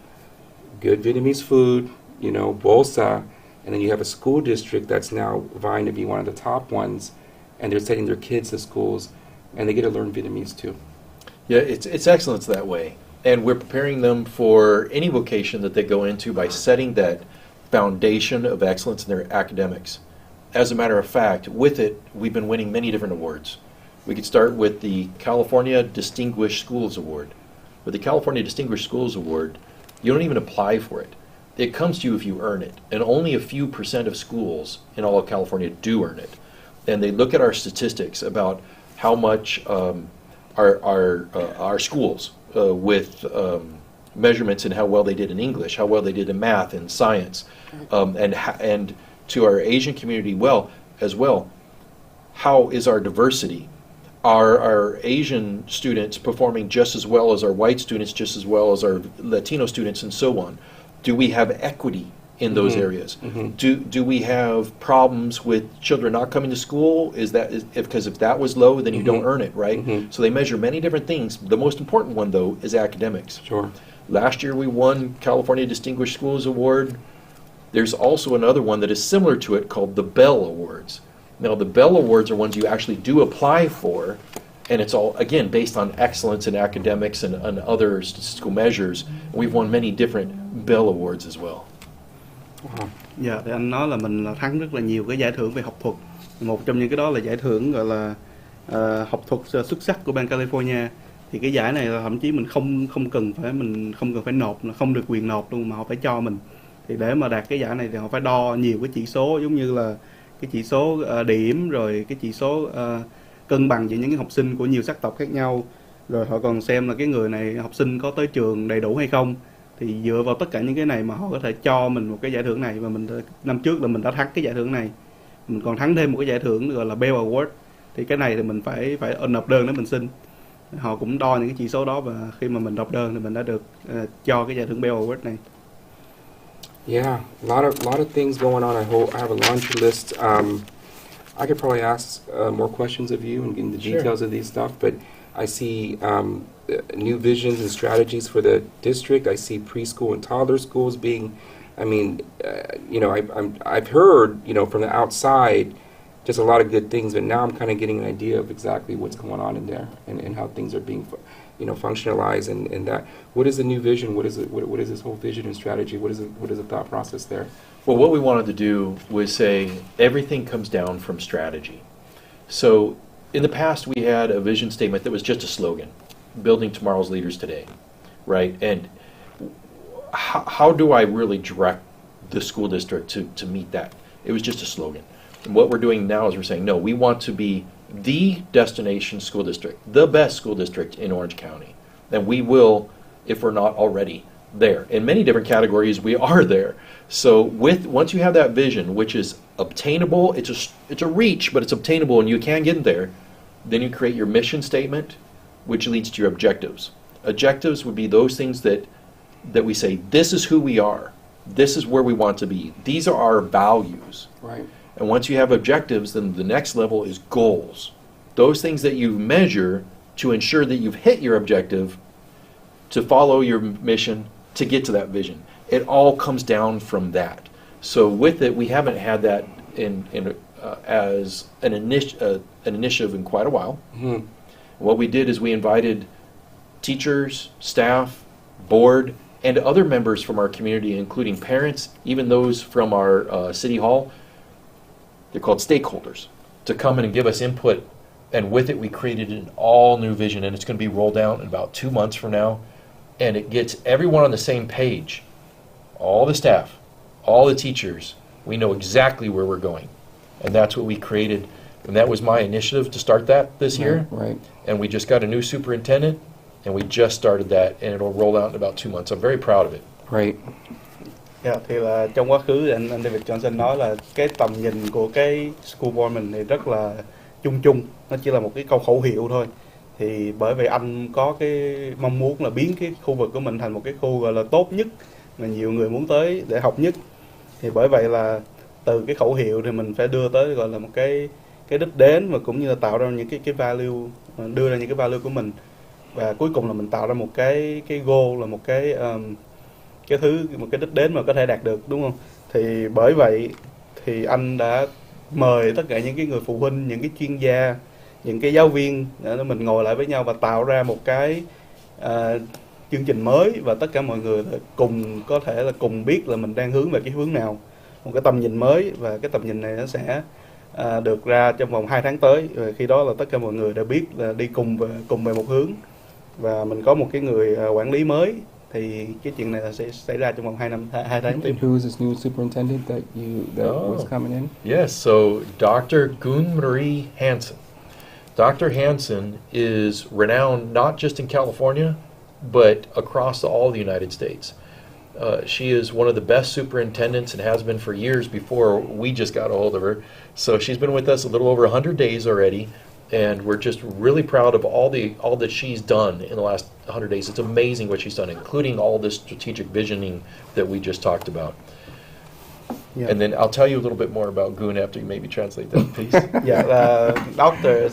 good Vietnamese food, you know, bolsa, and then you have a school district that's now vying to be one of the top ones, and they're sending their kids to schools, and they get to learn Vietnamese too.
Yeah, it's excellence that way. And we're preparing them for any vocation that they go into by setting that foundation of excellence in their academics. As a matter of fact, with it, we've been winning many different awards. We could start with the California Distinguished Schools Award. With the California Distinguished Schools Award, you don't even apply for it. It comes to you if you earn it, and only a few % of schools in all of California do earn it. And they look at our statistics about how much our schools with measurements in how well they did in English, how well they did in math and science, and to our Asian community as well, how is our diversity? Are our Asian students performing just as well as our white students, just as well as our Latino students, and so on? Do we have equity in those areas? Do we have problems with children not coming to school? Because if that was low, then you don't earn it, right? So they measure many different things. The most important one, though, is academics.
Sure.
Last year we won California Distinguished Schools Award. There's also another one that is similar to it called the Bell Awards. Now the Bell Awards are ones you actually do apply for, and it's all, again, based on excellence in academics and other statistical measures. We've won many different Bell Awards as well.
Dạ, thì anh nói là mình là thắng rất là nhiều cái giải thưởng về học thuật. Một trong những cái đó là giải thưởng gọi là học thuật xuất sắc của bang California. Thì cái giải này là thậm chí mình không cần phải nộp, không được quyền nộp luôn, mà họ phải cho mình. Thì để mà đạt cái giải này thì họ phải đo nhiều cái chỉ số, giống như là cái chỉ số điểm, rồi cái chỉ số cân bằng giữa những cái học sinh của nhiều sắc tộc khác nhau. Rồi họ còn xem là cái người này, học sinh có tới trường đầy đủ hay không. Thì dựa vào tất cả những cái này mà họ có thể cho mình một cái giải thưởng này. Và năm trước là mình đã thắng cái giải thưởng này. Mình còn thắng thêm một cái giải thưởng gọi là Bell Award. Thì cái này thì mình phải nộp đơn để mình xin. Họ cũng đo những cái chỉ số đó, và khi mà mình nộp đơn thì mình đã được cho cái giải thưởng Bell Award này.
Yeah, a lot of things going on. I have a laundry list. I could probably ask more questions of you and get into the details of these stuff, but I see new visions and strategies for the district. I see preschool and toddler schools being, I've heard, from the outside, just a lot of good things, but now I'm kind of getting an idea of exactly what's going on in there and how things are being, functionalized and that. What is the new vision? What is it? What is this whole vision and strategy? What is the thought process there?
Well, what we wanted to do was say everything comes down from strategy. So in the past, we had a vision statement that was just a slogan, building tomorrow's leaders today, right? And how do I really direct the school district to meet that? It was just a slogan. And what we're doing now is we're saying, no, we want to be the destination school district, the best school district in Orange County. And we will, if we're not already there. In many different categories, we are there. So once you have that vision, which is obtainable, it's a reach, but it's obtainable and you can get there, then you create your mission statement, which leads to your objectives. Objectives would be those things that we say, this is who we are. This is where we want to be. These are our values.
Right.
And once you have objectives, then the next level is goals. Those things that you measure to ensure that you've hit your objective, to follow your mission, to get to that vision. It all comes down from that. So with it, we haven't had that as an initiative in quite a while. Mm-hmm. What we did is we invited teachers, staff, board, and other members from our community, including parents, even those from our city hall. They're called stakeholders, to come in and give us input. And with it, we created an all new vision, and it's going to be rolled out in about 2 months from now. And it gets everyone on the same page. All the staff, all the teachers, we know exactly where we're going. And that's what we created. And that was my initiative to start that this year.
Right.
And we just got a new superintendent, and we just started that, and it'll roll out in about 2 months. I'm very proud of it.
Right.
Yeah, thì là trong quá khứ anh David Johnson nói là cái tầm nhìn của cái school board mình thì rất là chung, nó chỉ là một cái câu khẩu hiệu thôi. Thì bởi vì anh có cái mong muốn là biến cái khu vực của mình thành một cái khu gọi là tốt nhất mà nhiều người muốn tới để học nhất. Thì bởi vậy là từ cái khẩu hiệu thì mình phải đưa tới gọi là một cái đích đến, và cũng như là tạo ra những cái value, đưa ra những cái value của mình, và cuối cùng là mình tạo ra một cái goal, là một cái đích đến mà có thể đạt được, đúng không? Thì bởi vậy thì anh đã mời tất cả những cái người phụ huynh, những cái chuyên gia, những cái giáo viên để mình ngồi lại với nhau và tạo ra một cái chương trình mới và tất cả mọi người là cùng có thể là cùng biết là mình đang hướng về cái hướng nào, một cái tầm nhìn mới, và cái tầm nhìn này nó sẽ được ra trong vòng 2 tháng tới. Và khi đó là tất cả mọi người đã biết là đi cùng về một hướng, và mình có một cái người quản lý mới, thì cái chuyện này là sẽ xảy ra trong vòng 2 tháng tiếp.
And who is this new superintendent that was coming in?
Yes, so Dr. Gunn-Marie Hansen. Dr. Hansen is renowned not just in California, but across all the United States. She is one of the best superintendents and has been for years before we just got a hold of her. So she's been with us a little over 100 days already, and we're just really proud of all that she's done in the last 100 days. It's amazing what she's done, including all this strategic visioning that we just talked about.
Yeah.
And then I'll tell you a little bit more about Goon after you maybe translate that piece.
Doctor,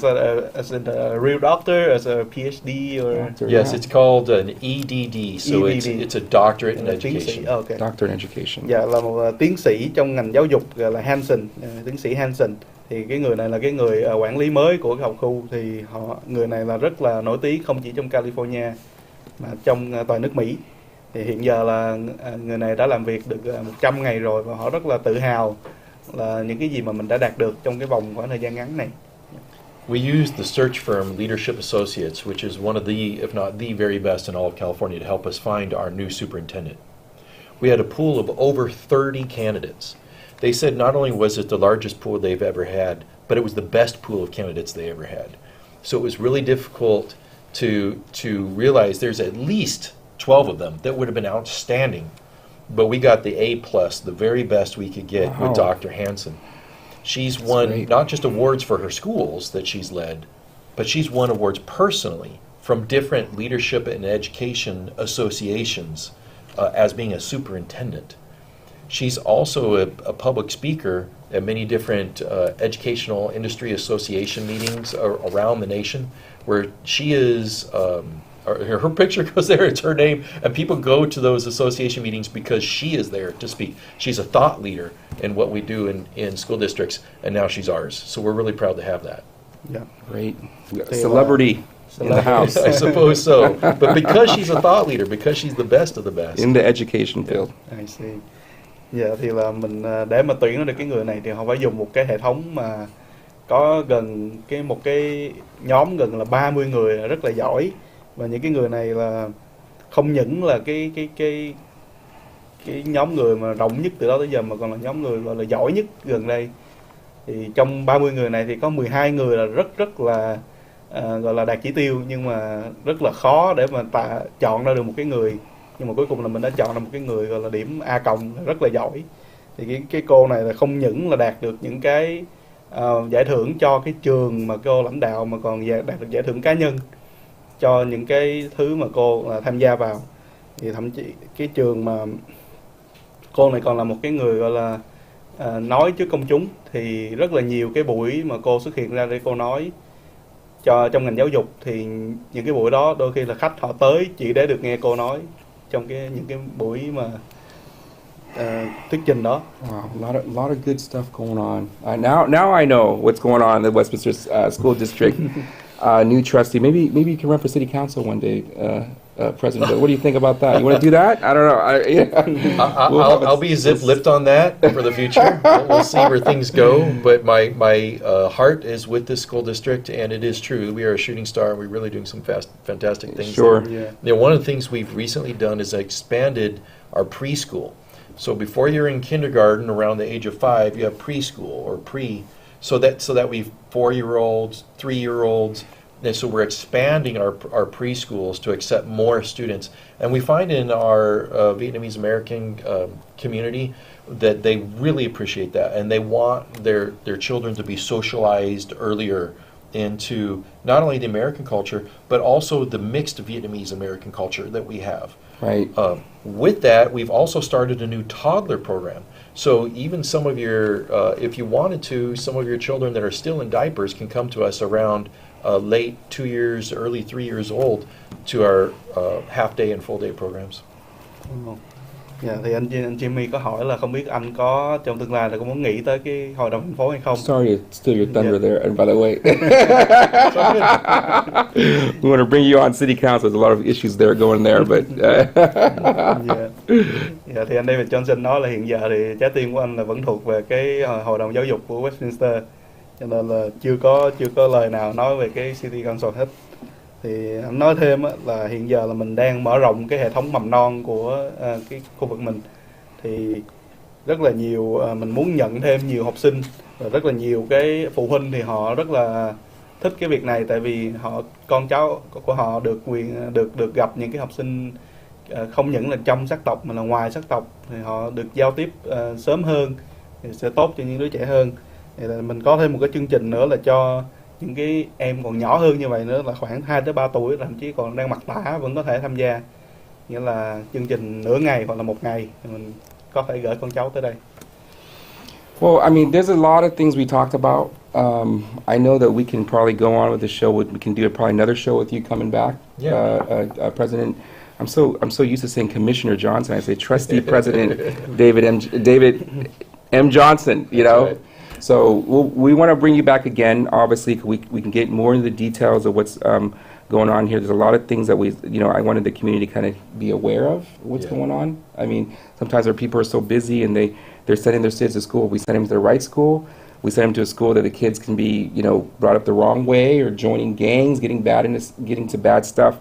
as a real doctor, as a PhD, or
Doctor,
Yes,
yeah.
it's called an EDD, so
EDD.
it's a doctorate in
tiến sĩ.
education.
Okay.
Doctor in education.
Dạ, là một tiến sĩ trong ngành giáo dục, gọi là Hansen, tiến sĩ Hansen. Thì cái người này là cái người quản lý mới của cái học khu. Thì người này là rất là nổi tiếng không chỉ trong California mà trong toàn nước Mỹ. Thì hiện giờ là người này đã làm việc được 100 ngày rồi, và họ rất là tự hào là những cái gì mà mình đã đạt được trong cái vòng khoảng thời gian ngắn này.
We used the search firm Leadership Associates, which is one of the, if not the very best in all of California, to help us find our new superintendent. We had a pool of over 30 candidates. They said not only was it the largest pool they've ever had, but it was the best pool of candidates they ever had. So it was really difficult to realize there's at least 12 of them that would have been outstanding. But we got the A+, the very best we could get with Dr. Hansen. She's won
great.
not just awards for her schools that she's led, but she's won awards personally from different leadership and education associations as being a superintendent. She's also a public speaker at many different educational industry association meetings around the nation, where she is, her picture goes there, it's her name, and people go to those association meetings because she is there to speak. She's a thought leader in what we do in school districts, and now she's ours. So we're really proud to have that.
Yeah.
Great. We got a celebrity in the house.
I suppose so. But because she's a thought leader, because she's the best of the best.
In the education field.
I see. Dạ, thì là mình để mà tuyển được cái người này thì họ phải dùng một cái hệ thống mà có gần một cái nhóm gần là 30 người rất là giỏi, và những cái người này là không những là cái nhóm người mà rộng nhất từ đó tới giờ, mà còn là nhóm người gọi là giỏi nhất gần đây. Thì trong 30 người này thì có 12 người là rất là gọi là đạt chỉ tiêu, nhưng mà rất là khó để mà chọn ra được một cái người. Nhưng mà cuối cùng là mình đã chọn ra một cái người gọi là điểm A+, rất là giỏi. Thì cái cô này là không những là đạt được những cái giải thưởng cho cái trường mà cô lãnh đạo, mà còn đạt được giải thưởng cá nhân cho những cái thứ mà cô tham gia vào. Thì thậm chí cái trường mà cô này còn là một cái người gọi là nói trước công chúng. Thì rất là nhiều cái buổi mà cô xuất hiện ra để cô nói trong ngành giáo dục, thì những cái buổi đó đôi khi là khách họ tới chỉ để được nghe cô nói trong những cái buổi mà thuyết trình đó.
Wow, a lot of good stuff going on. Now I know what's going on in the Westminster School District. New trustee. Maybe you can run for city council one day, President Bill. What do you think about that? You want to do that? I don't know.
I'll be zip-lipped on that for the future. We'll see where things go. But my heart is with this school district, and it is true. We are a shooting star, and we're really doing some fantastic things.
Sure.
Yeah.
You know, one of the things we've recently done is expanded our preschool. So before you're in kindergarten, around the age of 5, you have preschool or pre. So that we've 4-year-olds, 3-year-olds, and so we're expanding our preschools to accept more students. And we find in our Vietnamese American community that they really appreciate that, and they want their children to be socialized earlier into not only the American culture, but also the mixed Vietnamese American culture that we have.
Right.
With that, we've also started a new toddler program. So even some of your, if you wanted to, some of your children that are still in diapers can come to us around late 2 years, early 3 years old to our half-day and full-day programs.
Dạ, thì anh Jimmy có hỏi là không biết anh có trong tương lai là có muốn nghĩ tới cái hội đồng thành phố hay không?
Sorry to steal your thunder there. And by the way, we want to bring you on city council. There's a lot of issues there going there, but
Dạ. Dạ, thì anh David Johnson nói là hiện giờ thì trái tim của anh là vẫn thuộc về cái hội đồng giáo dục của Westminster, cho nên là chưa có lời nào nói về cái City Council hết. Thì anh nói thêm á, là hiện giờ là mình đang mở rộng cái hệ thống mầm non của cái khu vực mình, thì rất là nhiều mình muốn nhận thêm nhiều học sinh, và rất là nhiều cái phụ huynh thì họ rất là thích cái việc này, tại vì con cháu của họ được được gặp những cái học sinh không những là trong sắc tộc mà là ngoài sắc tộc, thì họ được giao tiếp sớm hơn thì sẽ tốt cho những đứa trẻ hơn. Thì là mình có thêm một cái chương trình nữa là cho những cái em còn nhỏ hơn như vậy nữa, là khoảng 2 tới 3 tuổi, thậm chí còn đang mặc tả vẫn có thể tham gia, nghĩa là chương trình nửa ngày hoặc là một ngày thì mình có thể gửi con cháu tới đây.
well, I mean, there's a lot of things we talked about. I know that we can probably go on with the show. We can do probably another show with you coming back, President. I'm so used to saying Commissioner Johnson. I say Trustee President David M. Johnson. You know.
Right.
So we want to bring you back again. Obviously, we can get more into the details of what's going on here. There's a lot of things that I wanted the community to kind of be aware of what's going on. I mean, sometimes our people are so busy and they're sending their kids to school. We send them to the right school. We send them to a school that the kids can be, brought up the wrong way or joining gangs, getting to bad stuff.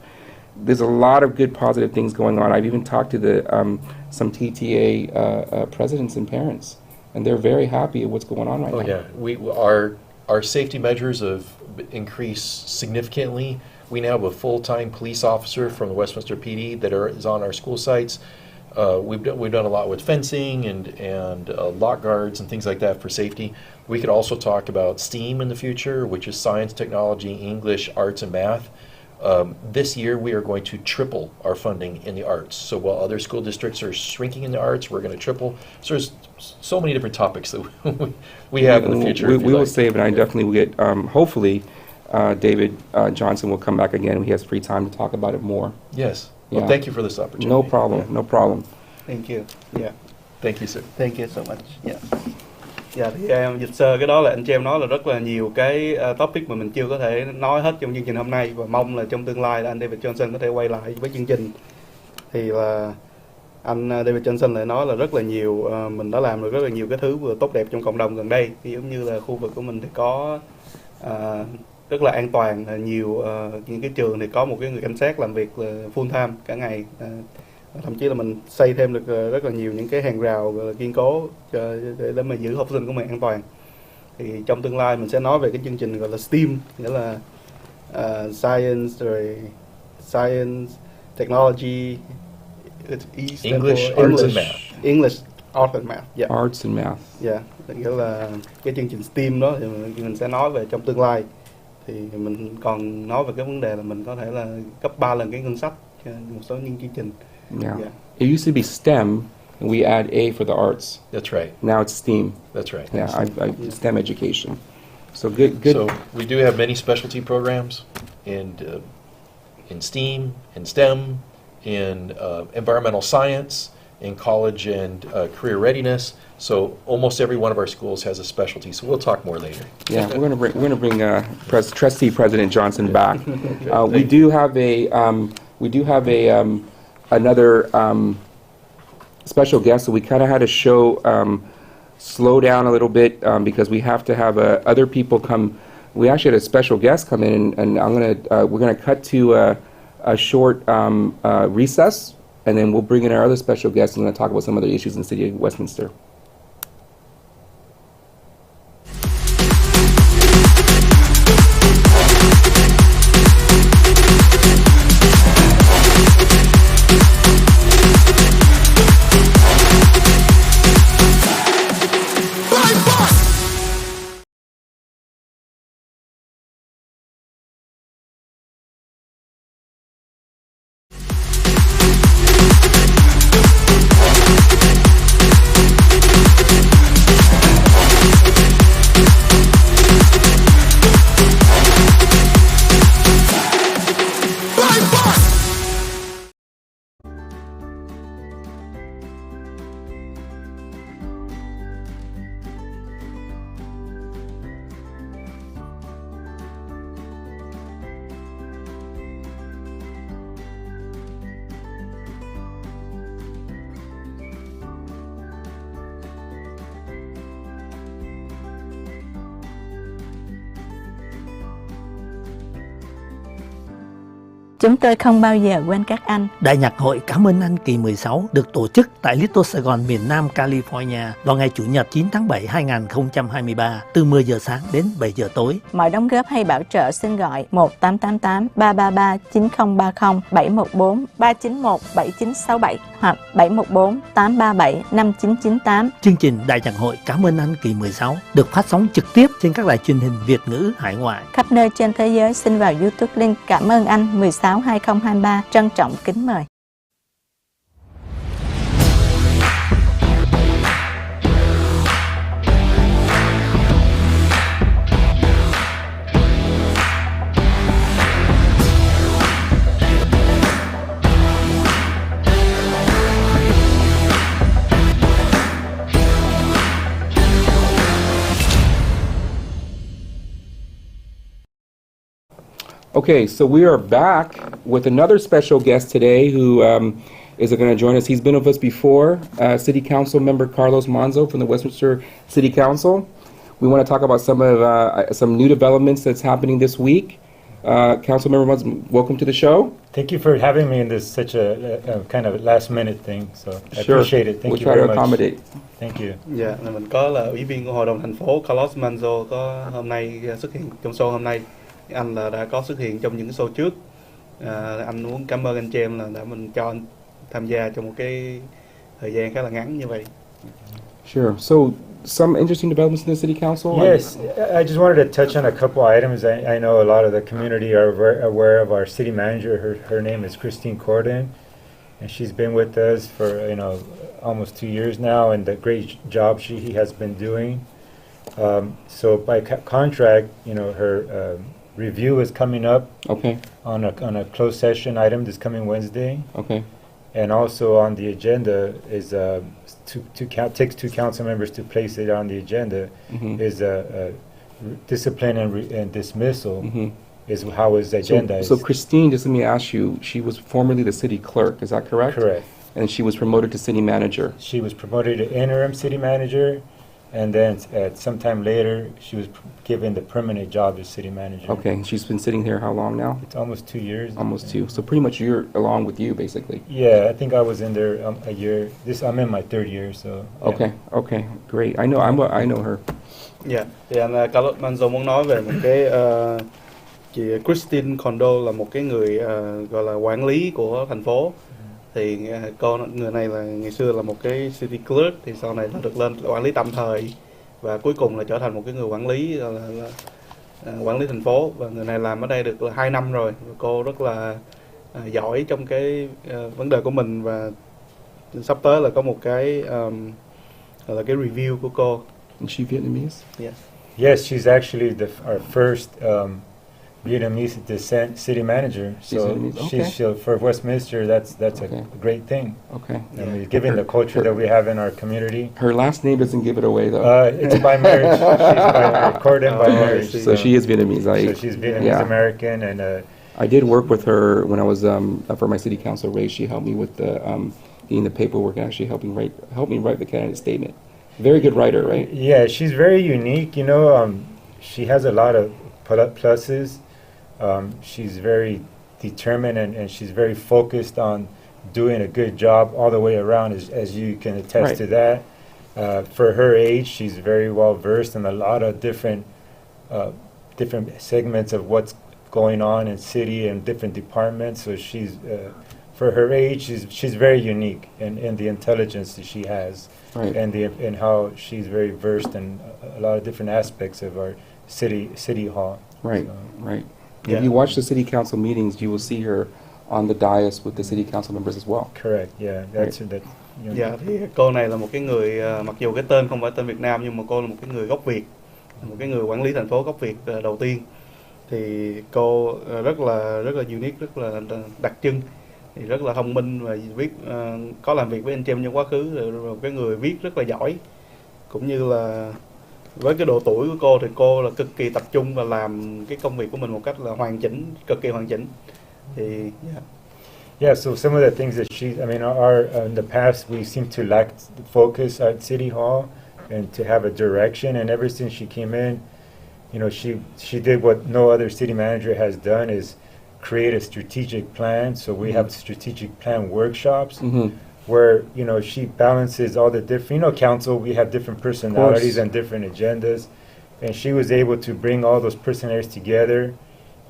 There's a lot of good positive things going on. I've even talked to some TTA presidents and parents, and they're very happy with what's going on right now.
Oh yeah, our safety measures have increased significantly. We now have a full-time police officer from the Westminster PD that is on our school sites. We've done a lot with fencing and lock guards and things like that for safety. We could also talk about STEAM in the future, which is science, technology, English, arts, and math. This year we are going to triple our funding in the arts. So while other school districts are shrinking in the arts, we're going to triple. So there's so many different topics that we have in the future.
We will save it. I definitely will get, hopefully, David Johnson will come back again. He has free time to talk about it more.
Yes. Well, thank you for this opportunity.
No problem.
Yeah.
No problem.
Thank you. Yeah.
Thank you, sir.
Thank you so much. Yeah. Dạ, thì em dịch sơ cái đó là anh chị em nói là rất là nhiều cái topic mà mình chưa có thể nói hết trong chương trình hôm nay, và mong là trong tương lai là anh David Johnson có thể quay lại với chương trình. Thì là anh David Johnson lại nói là rất là nhiều, mình đã làm được rất là nhiều cái thứ vừa tốt đẹp trong cộng đồng gần đây. Thì giống như là khu vực của mình thì có rất là an toàn, nhiều những cái trường thì có một cái người cảnh sát làm việc full time cả ngày. Thậm chí là mình xây thêm được rất là nhiều những cái hàng rào kiên cố để mà giữ học sinh của mình an toàn. Thì trong tương lai mình sẽ nói về cái chương trình gọi là STEAM, nghĩa là science, technology,
English, arts and math.
English, Arts and Math. Yeah.
Arts and math.
Dạ, nghĩa là cái chương trình STEAM đó thì mình sẽ nói về trong tương lai. Thì mình còn nói về cái vấn đề là mình có thể là gấp 3 lần cái ngân sách cho một số những chương trình.
Yeah. It used to be STEM, and we add A for the arts.
That's right.
Now it's STEAM.
That's right.
Yeah, STEM education. So good.
So we do have many specialty programs in STEAM, in STEM, in environmental science, in college and career readiness. So almost every one of our schools has a specialty. So we'll talk more later.
Yeah, we're gonna bring Trustee President Johnson back. We do have another special guest, so we kind of had to show slow down a little bit because we have to have other people come. We actually had a special guest come in, and we're gonna cut to a short recess, and then we'll bring in our other special guest and we're gonna talk about some other issues in the city of Westminster.
Chúng tôi không bao giờ quên các anh.
Đại nhạc hội Cảm ơn anh kỳ 16 được tổ chức tại Little Sài Gòn, miền Nam California vào ngày Chủ nhật 9 tháng 7 2023 từ 10 giờ sáng đến 7 giờ tối.
Mọi đóng góp hay bảo trợ xin gọi 1888 333 9030 714 391 7967 hoặc 714 837 5998.
Chương trình Đại nhạc hội Cảm ơn anh kỳ 16 được phát sóng trực tiếp trên các đài truyền hình Việt ngữ hải ngoại.
Khắp nơi trên thế giới xin vào YouTube link Cảm ơn anh 16 2023. Trân trọng kính mời.
Okay, so we are back with another special guest today who is going to join us. He's been with us before, City Council member Carlos Manzo from the Westminster City Council. We want to talk about some new developments that's happening this week. Councilmember Manzo, welcome to the show.
Thank you for having me in this such a kind of last minute thing. So I appreciate it. Thank
We'll
you
try
very
to
much.
accommodate.
Thank you.
Dạ, mình có là ủy viên của Hội đồng thành phố Carlos Manzo có hôm nay xuất hiện trong show hôm nay. Anh là đã có xuất hiện trong những show trước. Anh muốn cảm ơn anh chị em là đã mình cho anh tham gia trong một cái thời gian khá là ngắn như vậy.
Sure. So, some interesting developments in the City Council?
Yes, I just wanted to touch on a couple items. I know a lot of the community are aware of our city manager. Her name is Christine Corden, and she's been with us for almost 2 years now, and the great job he has been doing. So by contract, her review is coming up.
Okay.
On a closed session item this coming Wednesday.
Okay.
And also on the agenda is takes two council members to place it on the agenda.
Mm-hmm.
Is discipline and dismissal. Mm-hmm. Is how is agendized.
So Christine, just let me ask you, she was formerly the city clerk, is that correct?
Correct.
And she was promoted to city manager.
She was promoted to interim city manager, and then at sometime later she was given the permanent job as city manager.
Okay, she's been sitting here how long now?
It's almost 2 years.
Almost 2. So pretty much you're along with you, basically.
Yeah, I think I was in there a year. I'm in my 3rd year, so. Yeah.
Okay, great. I know her.
Dạ, thì anh Carlos Manzo muốn nói về một cái chị Christine Condo là một cái người gọi là quản lý của thành phố. Thì người này là ngày xưa là một cái city clerk, thì sau này là được lên quản lý tạm thời và cuối cùng là trở thành một cái người quản lý quản lý thành phố. Và người này làm ở đây được 2 năm rồi. Cô rất là giỏi trong cái vấn đề của mình, và sắp tới là có một cái gọi là cái review của cô.
Is she Vietnamese?
Yes.
Yes, she's actually our first Vietnamese descent city manager. So she's for Westminster. That's a great thing.
Okay.
I mean, given the culture that we have in our community.
Her last name doesn't give it away, though.
It's by marriage. She's recorded by marriage.
So she is Vietnamese.
So she's Vietnamese American, and
I did work with her when I was for my city council race. She helped me with getting the paperwork and actually helped me write the candidate statement. Very good writer, right?
Yeah, she's very unique. She has a lot of pluses. She's very determined, and she's very focused on doing a good job all the way around, as you can attest to that. For her age, she's very well versed in a lot of different segments of what's going on in city and different departments. So she's for her age, she's very unique in the intelligence that she has, and how she's very versed in a lot of different aspects of our city hall.
Right.
Yeah.
If you watch the city council meetings, you will see her on the dais with the city council members as well.
Correct. Yeah,
Dạ, thì cô này là một cái người mặc dù cái tên không phải tên Việt Nam, nhưng mà cô là một cái người gốc Việt, một cái người quản lý thành phố gốc Việt đầu tiên. Thì cô rất là unique, rất là đặc trưng, thì rất là thông minh và có làm việc với anh Trem trong quá khứ, rồi một cái người viết rất là giỏi, cũng như là với cái độ tuổi của cô thì cô là cực kỳ tập trung và làm cái công việc của mình một cách là cực kỳ hoàn chỉnh. Thì
Yeah, so some of the things that in the past we seem to lack focus at City Hall and to have a direction, and ever since she came in, she did what no other city manager has done, is create a strategic plan. So we have strategic plan workshops
Mm-hmm.
where, you know, she balances all the different, you know, council, we have different personalities
course.
and different agendas. And she was able to bring all those personalities together,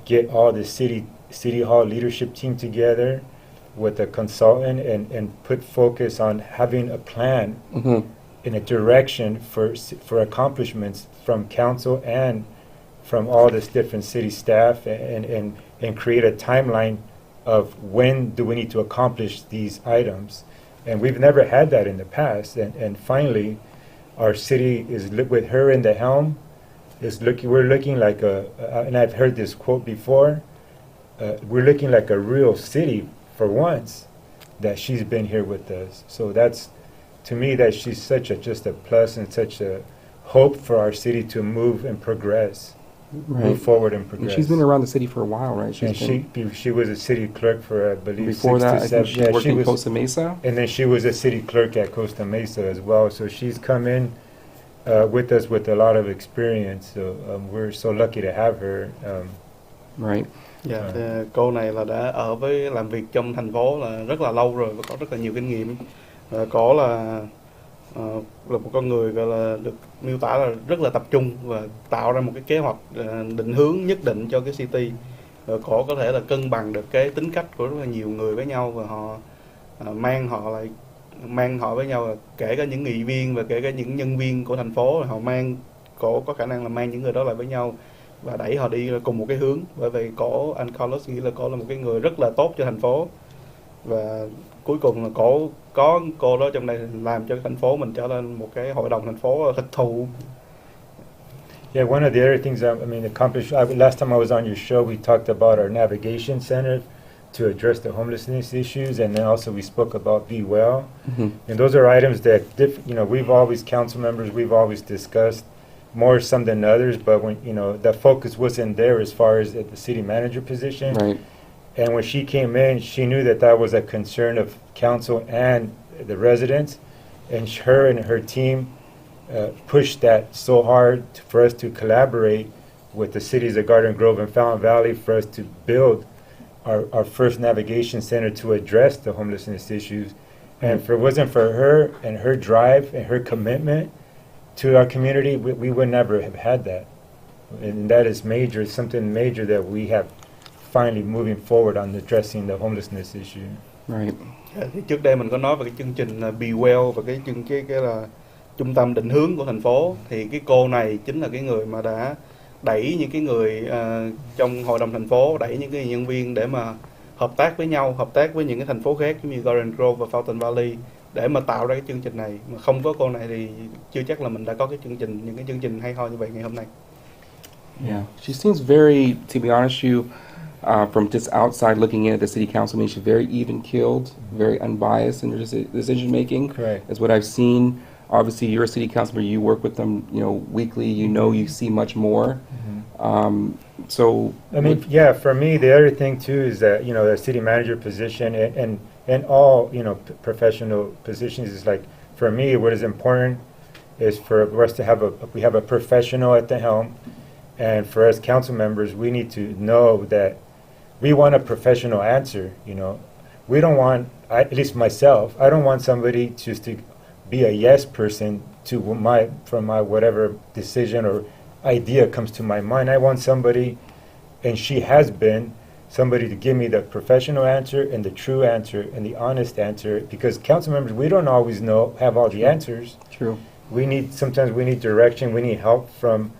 get all the city hall leadership team together with a consultant and put focus on having a plan
Mm-hmm.
in a direction for accomplishments from council and from all this different city staff and create a timeline of when do we need to accomplish these items. And we've never had that in the past. And finally, our city is, with her in the helm, we're looking like and I've heard this quote before, we're looking like a real city for once that she's been here with us. So that's, to me, that she's just a plus and such a hope for our city to move and progress, move forward and
And
progress.
she's been around the city for a while, right?
And she was a city clerk for, I believe,
Before
6
that,
to
I
7.
think she worked in Costa Mesa.
And then she was a city clerk at Costa Mesa as well. So she's come in with us with a lot of experience. So we're so lucky to have her.
Right.
Dạ, thì cô này là đã ở với làm việc trong thành phố là rất là lâu rồi và có rất là nhiều kinh nghiệm. Cổ là một con người gọi là được miêu tả là rất là tập trung và tạo ra một cái kế hoạch định hướng nhất định cho cái city. Cổ có thể là cân bằng được cái tính cách của rất là nhiều người với nhau và họ mang họ với nhau, kể cả những nghị viên và kể cả những nhân viên của thành phố, cổ có khả năng là mang những người đó lại với nhau và đẩy họ đi cùng một cái hướng. Bởi vậy anh Carlos nghĩ là cổ là một cái người rất là tốt cho thành phố và cuối cùng là có cô đó trong đây làm cho thành phố mình trở nên một cái hội đồng thành phố thực thụ.
Yeah, one of the other things accomplished, last time I was on your show, we talked about our navigation center to address the homelessness issues, and then also we spoke about Be Well.
Mm-hmm.
And those are items that, we've always, council members, we've always discussed, more some than others, but when, the focus wasn't there as far as at the city manager position.
Right.
And when she came in, she knew that was a concern of council and the residents, and her and her team pushed that so hard for us to collaborate with the cities of Garden Grove and Fountain Valley for us to build our first navigation center to address the homelessness issues. And if it wasn't for her and her drive and her commitment to our community, we would never have had that. And that is major, it's something major that we have finally moving forward on addressing the homelessness issue.
Right.
Thì trước đây mình có nói về cái chương trình Be Well và cái là trung tâm định hướng của thành phố, thì cái cô này chính là cái người mà đã đẩy những cái người trong hội đồng thành phố, đẩy những cái nhân viên để mà hợp tác với nhau, hợp tác với những cái thành phố khác giống như Garden Grove và Fountain Valley để mà tạo ra cái chương trình này. Mà không có cô này thì chưa chắc là mình đã có những cái chương trình hay ho như vậy ngày hôm nay.
Yeah, she seems very, to be honest with you, from just outside looking in at the city council meeting, she's very even-keeled, very unbiased in her decision making.
Correct.
Is what I've seen. Obviously, you're a city councilor. You work with them, weekly. You see much more.
Mm-hmm.
So
for me, the other thing too is that the city manager position and all professional positions is like, for me, what is important is for us to we have a professional at the helm, and for us council members, we need to know that we want a professional answer. We don't want, at least myself, I don't want somebody just to be a yes person from my whatever decision or idea comes to my mind. I want somebody, and she has been, somebody to give me the professional answer and the true answer and the honest answer, because council members, we don't always have all the answers.
True.
Sometimes we need direction, we need help from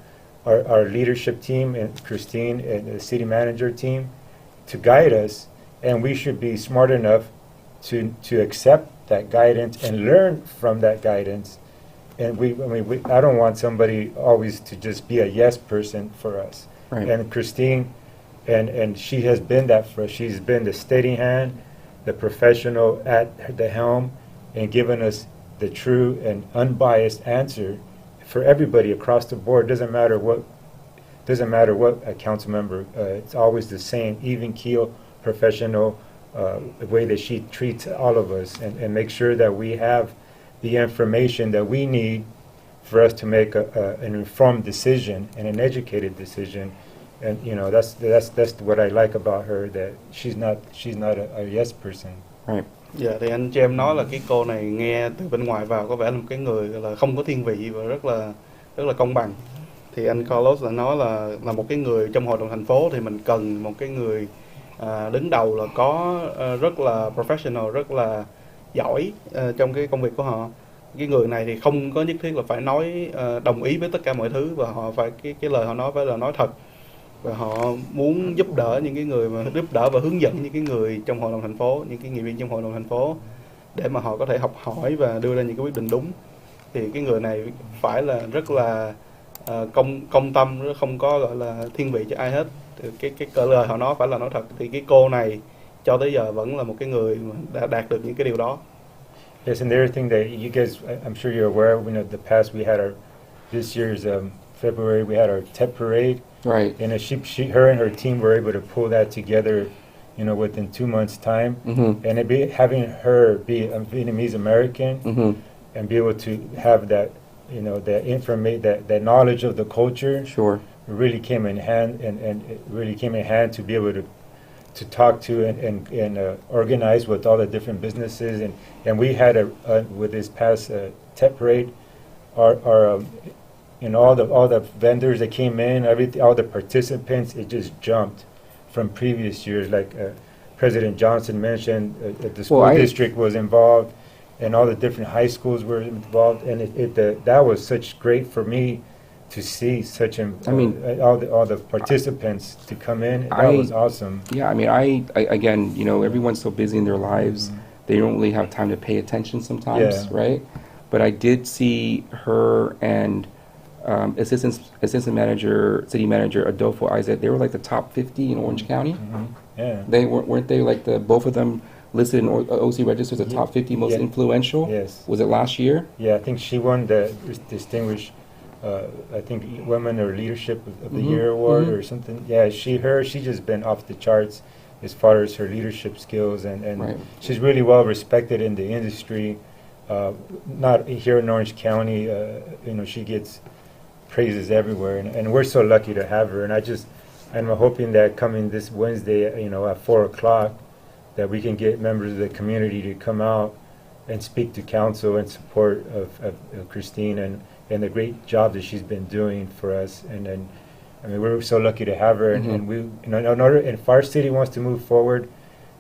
our leadership team and Christine and the city manager team to guide us, and we should be smart enough to accept that guidance and learn from that guidance. And I don't want somebody always to just be a yes person for us.
Right.
And Christine, and she has been that for us. She's been the steady hand, the professional at the helm, and given us the true and unbiased answer for everybody across the board. Doesn't matter what a council member. It's always the same even keel, professional way that she treats all of us, and make sure that we have the information that we need for us to make an informed decision and an educated decision. And that's what I like about her, that she's not a yes person.
Right.
Dạ, thì anh James nói là cái cô này nghe từ bên ngoài vào có vẻ là một cái người là không có thiên vị và rất là công bằng. Thì anh Carlos là nói là một cái người trong hội đồng thành phố thì mình cần một cái người đứng đầu là có rất là professional, rất là giỏi trong cái công việc của họ. Cái người này thì không có nhất thiết là phải nói đồng ý với tất cả mọi thứ, và họ phải cái lời họ nói phải là nói thật, và họ muốn giúp đỡ những cái người mà giúp đỡ và hướng dẫn những cái người trong hội đồng thành phố, những cái nghị viên trong hội đồng thành phố để mà họ có thể học hỏi và đưa ra những cái quyết định đúng. Thì cái người này phải là rất là công tâm, không có gọi là thiên vị cho ai hết. Cái lời họ nói phải là nói thật. Thì cái cô này cho tới giờ vẫn là một cái người mà đã đạt được những cái điều đó.
Yes, and the other thing that you guys, I'm sure you're aware, the past we had this year's February, we had our TET parade.
Right.
And her and her team were able to pull that together, within 2 months' time.
Mm-hmm.
And having her be a Vietnamese American,
Mm-hmm.
and be able to have that, that information, that knowledge of the culture,
Sure.
really came in hand, and it really came in hand to be able to talk to and organize with all the different businesses. And we had with this past TET parade, our all the vendors that came in, all the participants, it just jumped from previous years. Like President Johnson mentioned, the school district was involved, and all the different high schools were involved, and that was such great for me to see such all the participants to come in. That was awesome.
Yeah, I mean, I again, everyone's so busy in their lives, they don't really have time to pay attention sometimes, right? But I did see her and assistant manager, city manager Adolfo Isaac. They were like the top 50 in Orange County.
Mm-hmm. Yeah,
they weren't they like both of them listed in OC registers the top 50 most influential?
Yes.
Was it last year?
Yeah, I think she won the distinguished, I think Women or Leadership of the Year award or something. Yeah, she's just been off the charts as far as her leadership skills, and
right.
She's really well respected in the industry. Not here in Orange County, she gets praises everywhere, and we're so lucky to have her. And I'm hoping that coming this Wednesday, at 4 o'clock, that we can get members of the community to come out and speak to council in support of Christine and the great job that she's been doing for us. And we're so lucky to have her. And we, if our city wants to move forward,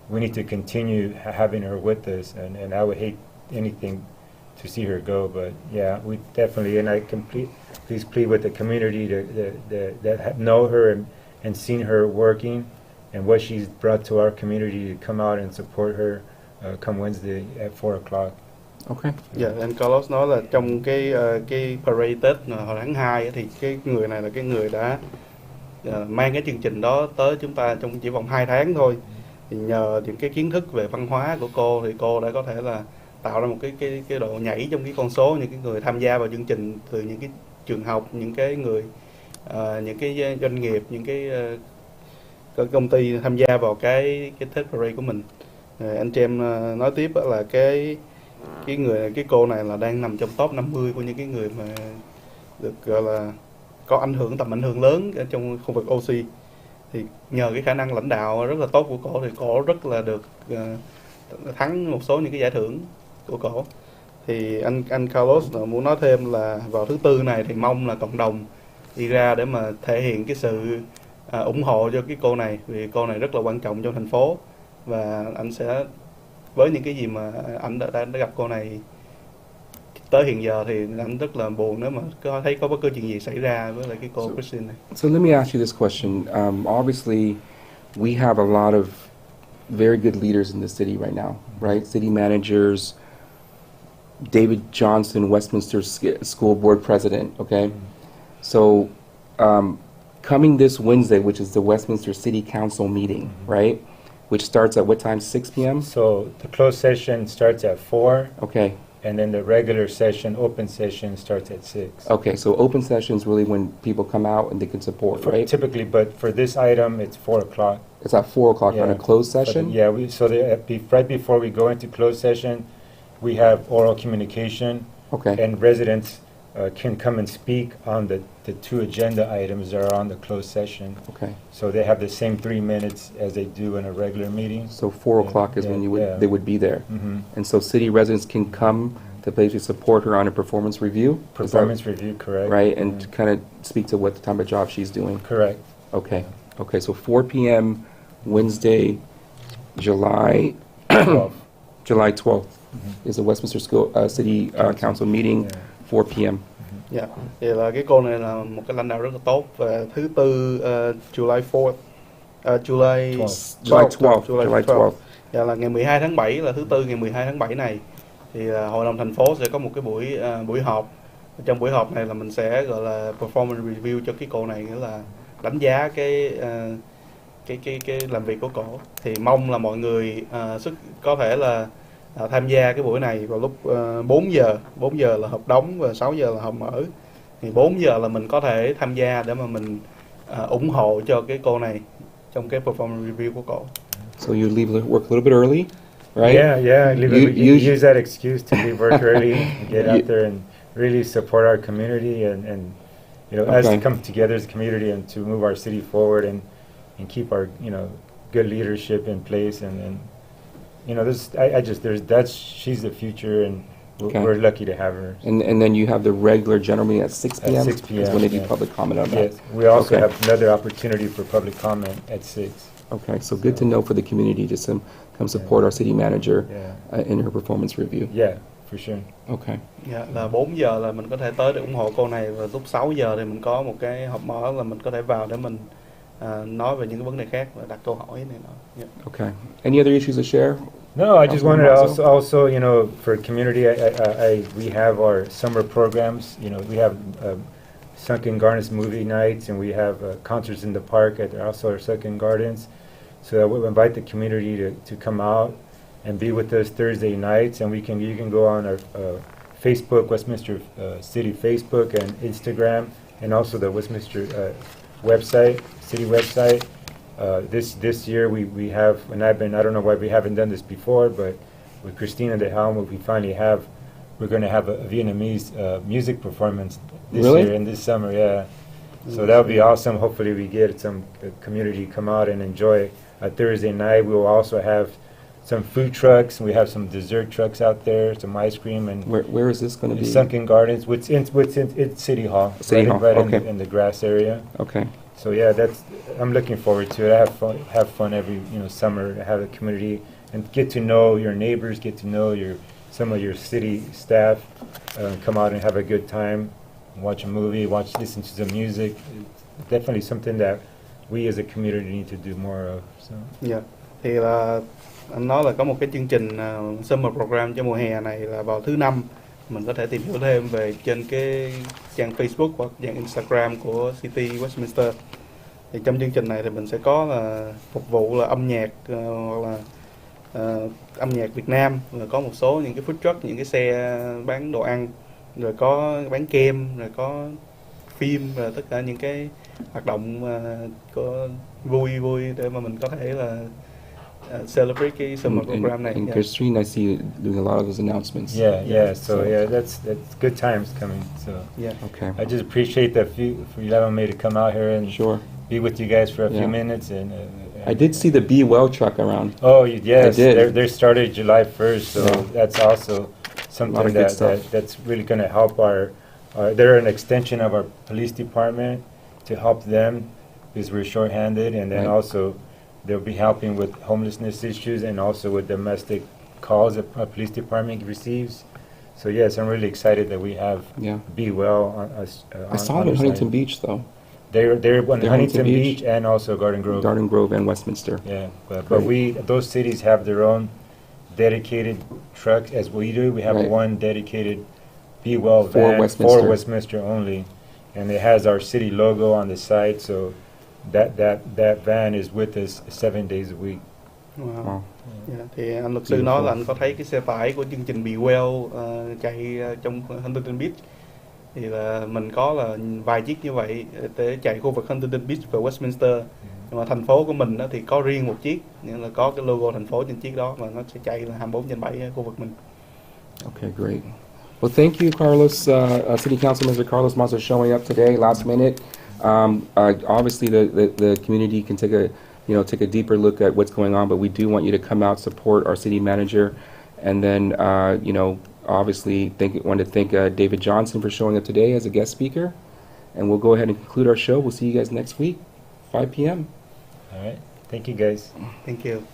we need to continue having her with us. And I would hate anything to see her go, but yeah, we definitely, and I please plead with the community that know her and seen her working and what she's brought to our community to come out and support her come Wednesday at 4 o'clock.
Okay.
Dạ, anh Carlos nói là trong cái parade Tết hồi tháng 2 thì cái người này là cái người đã mang cái chương trình đó tới chúng ta trong chỉ vòng 2 tháng thôi. Thì nhờ những cái kiến thức về văn hóa của cô thì cô đã có thể là tạo ra một cái độ nhảy trong cái con số những cái người tham gia vào chương trình, từ những cái trường học, những cái người những cái doanh nghiệp, những cái công ty tham gia vào cái Tết Parade của mình. Anh James nói tiếp là cái cô này là đang nằm trong top 50 của những cái người mà được gọi là có tầm ảnh hưởng lớn ở trong khu vực OC. Thì nhờ cái khả năng lãnh đạo rất là tốt của cô thì cô rất là được thắng một số những cái giải thưởng của cổ. Thì anh Carlos muốn nói thêm là vào thứ Tư này thì mong là cộng đồng đi ra để mà thể hiện cái sự ủng hộ cho cái cô này, vì cô này rất là quan trọng trong thành phố, và anh sẽ với những cái gì mà anh đã gặp cô này tới hiện giờ thì anh rất là buồn nếu mà thấy có bất cứ chuyện gì xảy ra với lại cái cô Christine này.
So let me ask you this question. Obviously, we have a lot of very good leaders in the city right now, right? City managers, David Johnson, Westminster School Board President, okay? So, coming this Wednesday, which is the Westminster City Council meeting, right? Which starts at what time, 6 p.m.?
So, the closed session starts at 4.
Okay.
And then the regular session, open session, starts at 6.
Okay, so open session is really when people come out and they can support, right?
Typically, but for this item, it's 4 o'clock.
It's at 4 o'clock on a closed session?
Right before we go into closed session, we have oral communication.
Okay.
And residents can come and speak on the two agenda items that are on the closed session.
Okay.
So they have the same 3 minutes as they do in a regular meeting.
So 4 o'clock is when they would be there.
Mm-hmm.
And so city residents can come to basically support her on a performance review?
Performance review, correct.
Right, and kind of speak to what the type of job she's doing.
Correct.
Okay. Okay, so 4 p.m. Wednesday, July 12th is the Westminster City Council meeting, 4 p.m.
Dạ, thì là cái cô này là một cái lãnh đạo rất là tốt. Và thứ tư July 4th, July 12th. Dạ, là ngày 12 tháng 7 là thứ tư ngày 12 tháng 7 này thì hội đồng thành phố sẽ có một cái buổi họp. Trong buổi họp này là mình sẽ gọi là performance review cho cái cô này, nghĩa là đánh giá cái làm việc của cổ. Thì mong là mọi người có thể là tham gia cái buổi này vào lúc 4 giờ là họp đóng và 6 giờ là họp mở. Thì 4 giờ là mình có thể tham gia để mà mình ủng hộ cho cái cô này trong cái performance review của cổ.
So you leave work a little bit early, right?
Yeah. Use that excuse to leave work early, get out there and really support our community and us to come together as a community and to move our city forward and keep our good leadership in place and she's the future and we're lucky to have her.
And then you have the regular general meeting at 6 p.m.
At 6 p.m.
is when they do public comment on that.
Yes, we also have another opportunity for public comment at 6.
Okay, so good to know for the community to come support our city manager in her performance review.
Yeah, for sure.
Okay.
Dạ, là 4 giờ là mình có thể tới để ủng hộ cô này và lúc 6 giờ thì mình có một cái họp mở là mình có thể vào để mình nói về những cái vấn đề khác và đặt câu hỏi này nọ. Yeah.
Okay. Any other issues to share?
No, I just wanted to also for community, we have our summer programs. We have Sunken Gardens movie nights, and we have concerts in the park at also our Sunken Gardens. So we invite the community to come out and be with us Thursday nights, and you can go on our Facebook, Westminster City Facebook and Instagram, and also the Westminster website, city website. This year we have, and I don't know why we haven't done this before, but with Christina at the helm, we're going to have a Vietnamese music performance this year and this summer, yeah. So that'll be awesome. Hopefully we get some community come out and enjoy a Thursday night. We will also have some food trucks. We have some dessert trucks out there, some ice cream. And
where is this going to be?
Sunken Gardens. It's City Hall. Right in the grass area.
Okay.
So yeah, I'm looking forward to it. I have fun every summer to have a community and get to know your neighbors, get to know some of your city staff, come out and have a good time, watch a movie, listen to some music. It's definitely something that we as a community need to do more of. So.
Yeah. Thì là anh nói là có một cái chương trình summer program cho mùa hè này là vào thứ Năm. Mình có thể tìm hiểu thêm về trên cái trang Facebook hoặc trang Instagram của City Westminster. Thì trong chương trình này thì mình sẽ có là phục vụ là âm nhạc hoặc là âm nhạc Việt Nam, rồi có một số những cái food truck, những cái xe bán đồ ăn, rồi có bán kem, rồi có phim, rồi tất cả những cái hoạt động có vui để mà mình có thể là celebrate cái summer program này.
And Christine, I see you doing a lot of those announcements.
Yeah. So that's good times coming. So
Okay.
I just appreciate that for allowing me to come out here and be with you guys for a few minutes. And
I did see the Be Well truck around.
Oh yes,
I did.
They started July 1st, so that's also something that's really going to help they're an extension of our police department to help them because we're short-handed, and then also they'll be helping with homelessness issues and also with domestic calls that our police department receives. So yes, I'm really excited that we have Be Well.
I saw them in Huntington Beach though.
They're on Huntington Beach and also Garden Grove
and Westminster.
Yeah, but those cities have their own dedicated trucks as we do. We have one dedicated Be Well van for Westminster only, and it has our city logo on the side. So that van is with us 7 days a week.
Wow. Yeah, thì anh luật sư nói là anh có thấy cái xe tải của chương trình Be Well chạy trong Huntington Beach. Thì là mình có là vài chiếc như vậy để chạy khu vực Huntington Beach và Westminster. Nhưng mà thành phố của mình đó thì có riêng một chiếc, nghĩa là có cái logo thành phố trên chiếc đó, và nó sẽ chạy là 24/7 ở khu vực mình.
Okay, great. Well, thank you, Carlos, City Council Member Carlos Maza, showing up today, last minute. Obviously, the community can take a deeper look at what's going on, but we do want you to come out, support our city manager, and then, obviously, want to thank David Johnson for showing up today as a guest speaker. And we'll go ahead and conclude our show. We'll see you guys next week, 5 p.m.
All right. Thank you, guys.
Thank you.